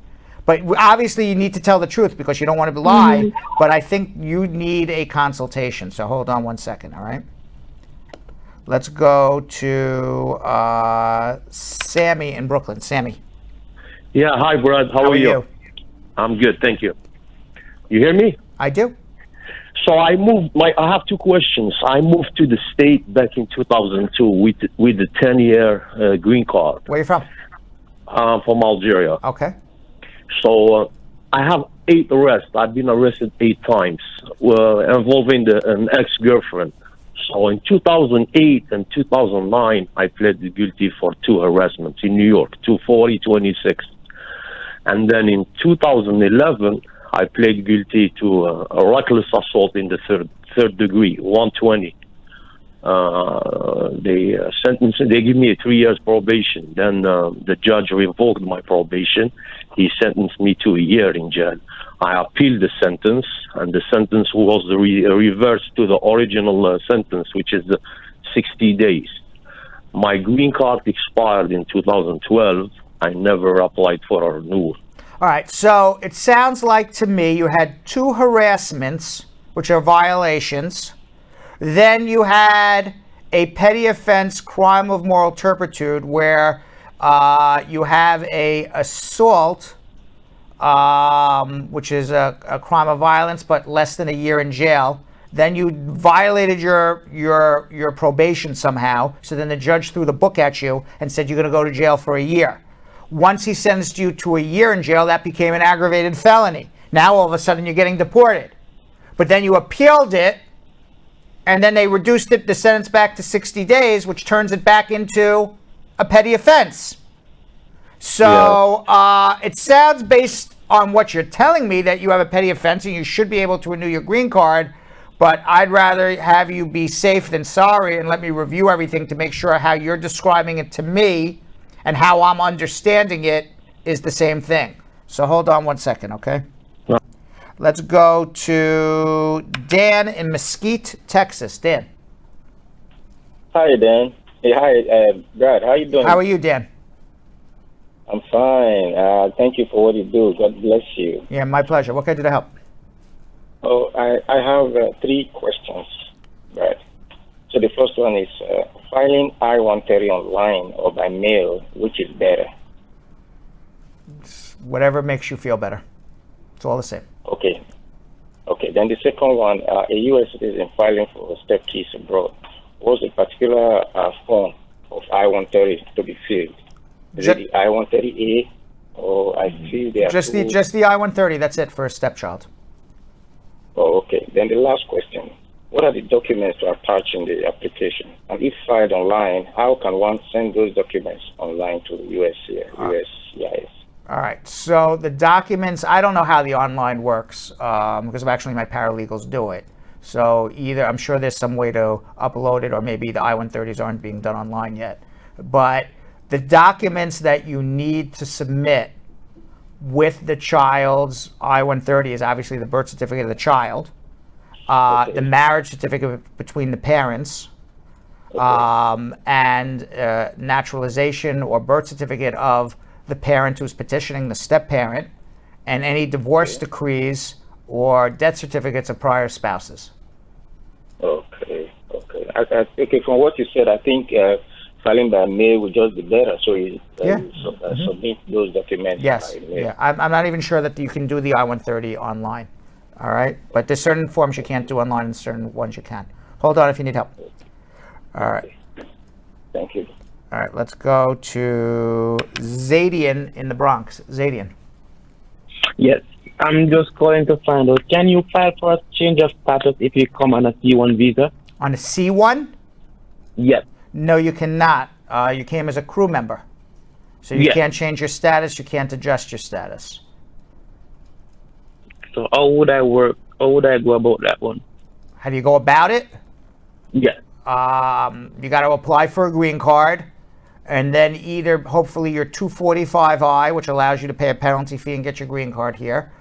But obviously you need to tell the truth because you don't want to lie, but I think you need a consultation. So hold on one second, all right? Let's go to Sammy in Brooklyn. Sammy. Yeah, hi, Brad. How are you? I'm good, thank you. You hear me? I do. So I have two questions. I moved to the state back in 2002 with the 10-year green card. Where are you from? From Algeria. Okay. So I have 8 arrests. I've been arrested 8 times involving an ex-girlfriend. So in 2008 and 2009, I pled guilty for 2 harassments in New York, 240, 26. And then in 2011, I pled guilty to a reckless assault in the third degree, 120. They give me a 3 years probation. Then the judge revoked my probation. He sentenced me to a year in jail. I appealed the sentence, and the sentence was reversed to the original sentence, which is 60 days. My green card expired in 2012. I never applied for a renewal. All right, so it sounds like to me you had 2 harassments, which are violations. Then you had a petty offense, crime of moral turpitude, where you have a assault, which is a crime of violence, but less than a year in jail. Then you violated your probation somehow. So then the judge threw the book at you and said you're going to go to jail for a year. Once he sentenced you to a year in jail, that became an aggravated felony. Now all of a sudden you're getting deported. But then you appealed it, and then they reduced the sentence back to 60 days, which turns it back into a petty offense. So it sounds, based on what you're telling me, that you have a petty offense and you should be able to renew your green card. But I'd rather have you be safe than sorry and let me review everything to make sure how you're describing it to me and how I'm understanding it is the same thing. So hold on one second, okay? Let's go to Dan in Mesquite, Texas. Dan. Hi, Dan. Hey, hi, Brad. How you doing? How are you, Dan? I'm fine. Thank you for what you do. God bless you. Yeah, my pleasure. What can I do to help? Oh, I have 3 questions, Brad. So the first one is filing I-130 online or by mail, which is better? Whatever makes you feel better. It's all the same. Okay. Okay. Then the second one, a U.S. citizen filing for step kids abroad. Was a particular form of I-130 to be filled? Is it the I-130A, or I see there just the I-130. That's it for a stepchild. Oh, okay. Then the last question: what are the documents to attach in the application? And if filed online, how can one send those documents online to USCIS? All right. So the documents, I don't know how the online works because actually my paralegals do it. So either I'm sure there's some way to upload it, or maybe the I-130s aren't being done online yet. But the documents that you need to submit with the child's I-130 is obviously the birth certificate of the child, the marriage certificate between the parents, and naturalization or birth certificate of the parent who's petitioning, the step-parent, and any divorce decrees or death certificates of prior spouses. Okay. Okay. From what you said, I think filing by mail would just be better. So you submit those documents by mail. Yeah. I'm not even sure that you can do the I-130 online. All right? But there's certain forms you can't do online and certain ones you can. Hold on if you need help. All right. Thank you. All right. right, let's go to Zadian in the Bronx. Zadian. Yes, I'm just calling to find out, can you file for a change of status if you come on a C1 visa? On a C1? Yes. No, you cannot. You came as a crew member. So you can't change your status, you can't adjust your status. So how would I work? How would I go about that one? How do you go about it? Yes. You got to apply for a green card, and then either hopefully your 245I, which allows you to pay a penalty fee and get your green card here.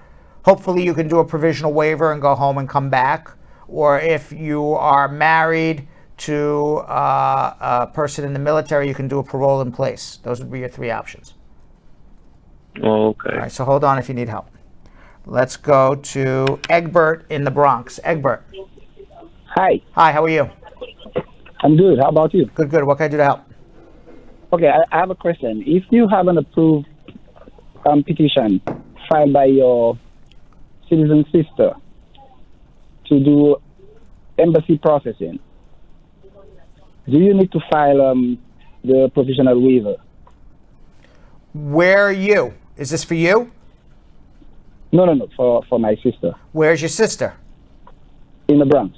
Hopefully you can do a provisional waiver and go home and come back. Or if you are married to a person in the military, you can do a parole in place. Those would be your three options. Okay. All right, so hold on if you need help. Let's go to Egbert in the Bronx. Egbert. Hi. Hi, how are you? I'm good. How about you? Good, good. What can I do to help? Okay, I have a question. If you have an approved petition filed by your citizen sister to do embassy processing, do you need to file the provisional waiver? Where are you? Is this for you? No, for my sister. Where's your sister? In the Bronx.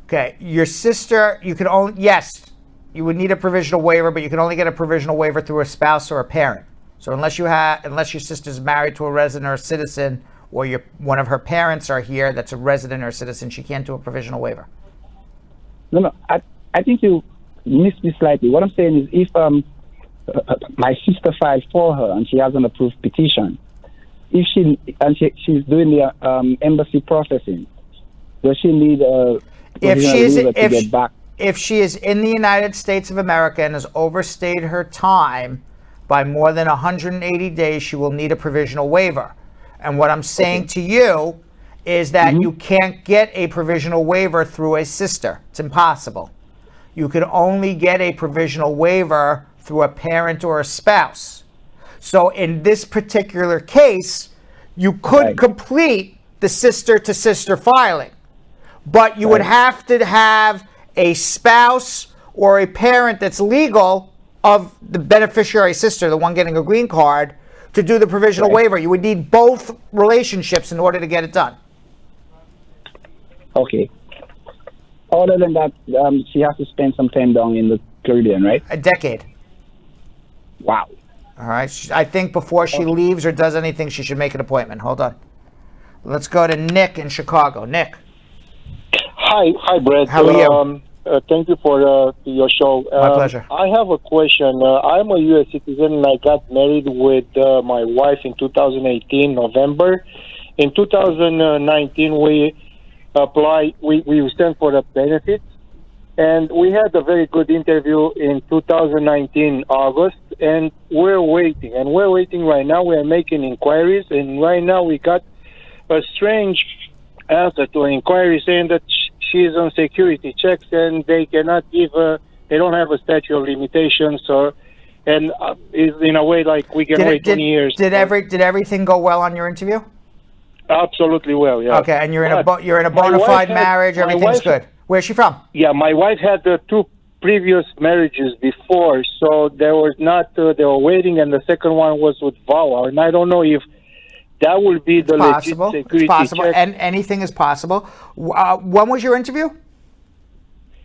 Okay, your sister, you can only, yes, you would need a provisional waiver, but you can only get a provisional waiver through a spouse or a parent. So unless your sister's married to a resident or a citizen, or one of her parents are here that's a resident or a citizen, she can't do a provisional waiver. No, I think you missed me slightly. What I'm saying is if my sister filed for her and she has an approved petition, if she's doing the embassy processing, does she need a provisional waiver to get back? If she is in the United States of America and has overstayed her time by more than 180 days, she will need a provisional waiver. And what I'm saying to you is that you can't get a provisional waiver through a sister. It's impossible. You can only get a provisional waiver through a parent or a spouse. So in this particular case, you could complete the sister-to-sister filing, but you would have to have a spouse or a parent that's legal of the beneficiary sister, the one getting a green card, to do the provisional waiver. You would need both relationships in order to get it done. Okay. Other than that, she has to spend some time down in the Caribbean, right? A decade. Wow. All right. I think before she leaves or does anything, she should make an appointment. Hold on. Let's go to Nick in Chicago. Nick. Hi, Brad. How are you? Thank you for your show. My pleasure. I have a question. I'm a U.S. citizen and I got married with my wife in 2018, November. In 2019, we stand for the benefits. And we had a very good interview in 2019, August, and we're waiting. And we're waiting right now. We're making inquiries, and right now we got a strange answer to an inquiry saying that she's on security checks and they cannot give they don't have a statute of limitations, and is in a way like we can wait 20 years. Did everything go well on your interview? Absolutely well, yeah. Okay, and you're in a bona fide marriage. Everything's good. Where's she from? Yeah, my wife had two previous marriages before, so there was not. They were waiting, and the second one was with VAWA, and I don't know if that would be the legit security It's possible, check. and anything is possible. When was your interview?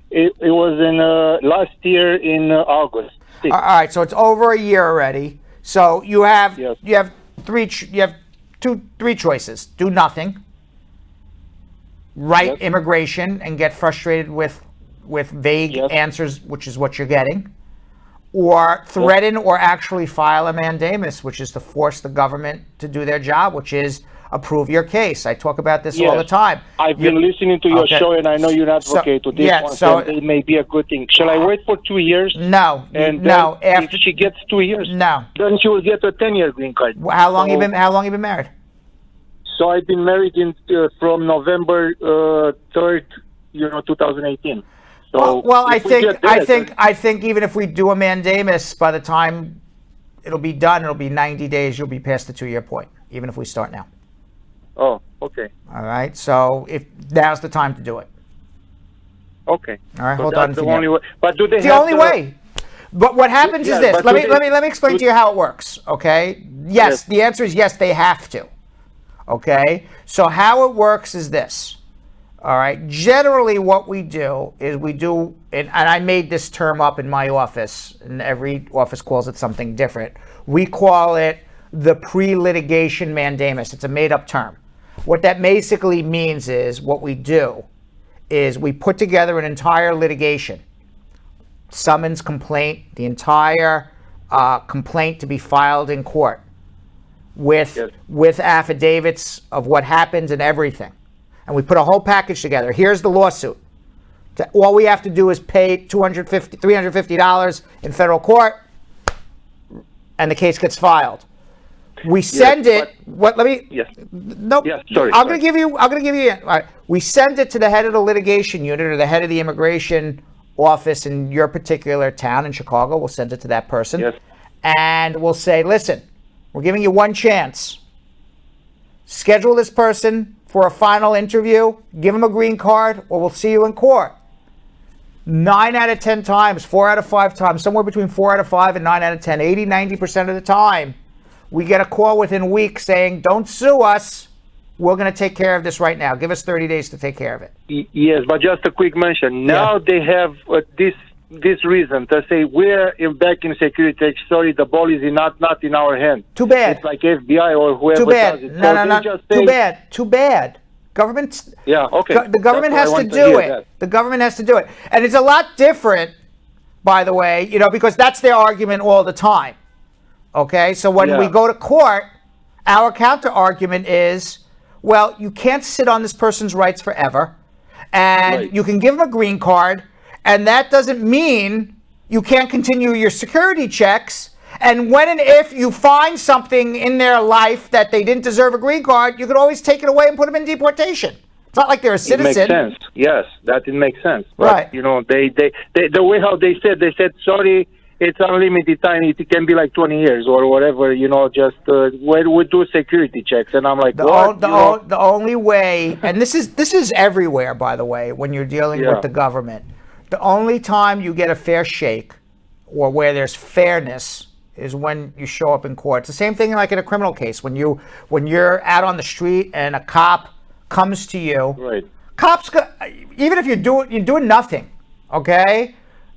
It was in last year in August. All right, so it's over a year already. So you have three choices: do nothing, write immigration and get frustrated with vague answers, which is what you're getting, or threaten or actually file a mandamus, which is to force the government to do their job, which is approve your case. I talk about this all the time. I've been listening to your show, and I know you're advocate to this one, so it may be a good thing. Shall I wait for 2 years? No. And no. If she gets 2 years, then she will get a 10-year green card. How long you been married? So I've been married from November 3rd, 2018. So I think even if we do a mandamus, by the time it'll be done, it'll be 90 days. You'll be past the 2-year point, even if we start now. Oh, okay. All right. So if now's the time to do it. Okay. All right. So hold that's on. the only way. But do they it's the only way. But what happens is this. Let me explain to you how it works. Okay. Yes. The answer is yes. They have to. Okay. So how it works is this. All right. Generally, what we do is and I made this term up in my office, and every office calls it something different. We call it the pre-litigation mandamus. It's a made-up term. What that basically means is what we do is we put together an entire litigation, summons, complaint, the entire complaint to be filed in court with affidavits of what happens and everything. And we put a whole package together. Here's the lawsuit. All we have to do is pay $350 in federal court, and the case gets filed. We send it. What? Let me. Yes. Nope. Yes. Sorry. I'm going to give you. All right. We send it to the head of the litigation unit or the head of the immigration office in your particular town in Chicago. We'll send it to that person. Yes. And we'll say, listen, we're giving you one chance. Schedule this person for a final interview. Give them a green card, or we'll see you in court. 9 out of 10 times, 4 out of 5 times, somewhere between 4 out of 5 and 9 out of 10, 80, 90% of the time, we get a call within weeks saying, don't sue us. We're going to take care of this right now. Give us 30 days to take care of it. Yes, but just a quick mention. Now they have this reason to say we're back in security. Sorry, the ball is not in our hand. Too bad. It's like FBI or whoever does it. No. Too bad. Government. Yeah. Okay. The government has to do it. The government has to do it, and it's a lot different, by the way. Because that's their argument all the time. Okay, so when we go to court, our counter argument is, well, you can't sit on this person's rights forever, and you can give them a green card, and that doesn't mean you can't continue your security checks. And when and if you find something in their life that they didn't deserve a green card, you can always take it away and put them in deportation. It's not like they're a citizen. It makes sense. Yes, that it makes sense. Right. But, they the way how they said sorry. It's unlimited time. It can be like 20 years or whatever, just when we do security checks. And I'm like, the only way, and this is everywhere, by the way, when you're dealing with the government, the only time you get a fair shake or where there's fairness is when you show up in court. It's the same thing like in a criminal case. When you're out on the street and a cop comes to you, cops, even if you're doing nothing, okay?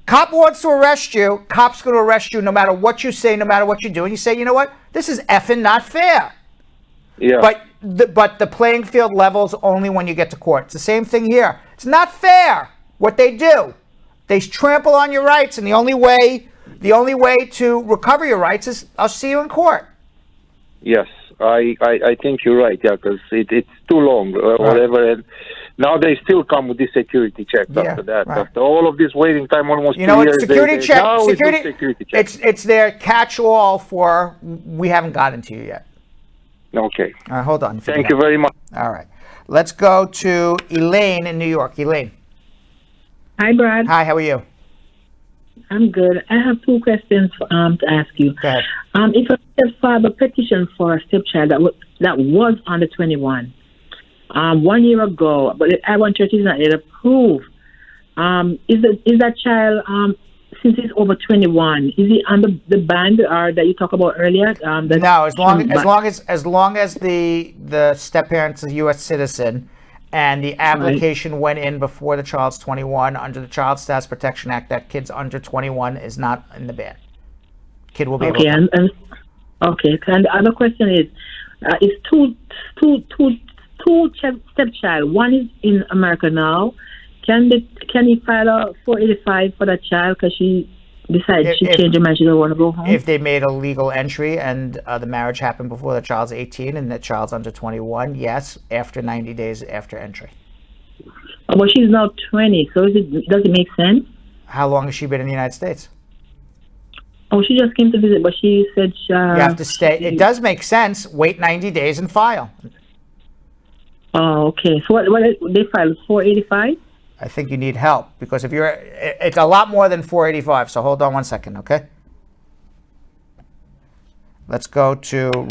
Cop wants to arrest you, cop's going to arrest you no matter what you say, no matter what you do. And you say, you know what? This is effing not fair. Yeah. But the playing field levels only when you get to court. It's the same thing here. It's not fair what they do. They trample on your rights, and the only way to recover your rights is I'll see you in court. Yes, I think you're right. Yeah, because it's too long or whatever. And now they still come with this security check after that. Right. After all of this waiting time, almost 2 years. Security check. It's their catch-all for we haven't gotten to you yet. Okay. All right, hold on. Thank you very much. All right. Let's go to Elaine in New York. Elaine. Hi, Brad. Hi, how are you? I'm good. I have 2 questions to ask you. Go ahead. If I filed a petition for a stepchild that was under 21 1 year ago, but I-130 is not yet approved, is that child, since he's over 21, is he under the ban that you talked about earlier? No, as long as the step parent's a U.S. citizen, and the application went in before the child's 21 under the Child Status Protection Act, that kid's under 21 is not in the ban. Kid will be able to. Okay, and the other question is two stepchild. One is in America now. Can he file a 485 for that child because she decided she changed her mind, she doesn't want to go home? If they made a legal entry and the marriage happened before the child's 18 and the child's under 21, yes, after 90 days after entry. But she's now 20, so does it make sense? How long has she been in the United States? Oh, she just came to visit, but she said you have to stay. It does make sense. Wait 90 days and file. Oh, okay. So what they filed 485? I think you need help because it's a lot more than 485. So hold on one second, okay? Let's go to Ron.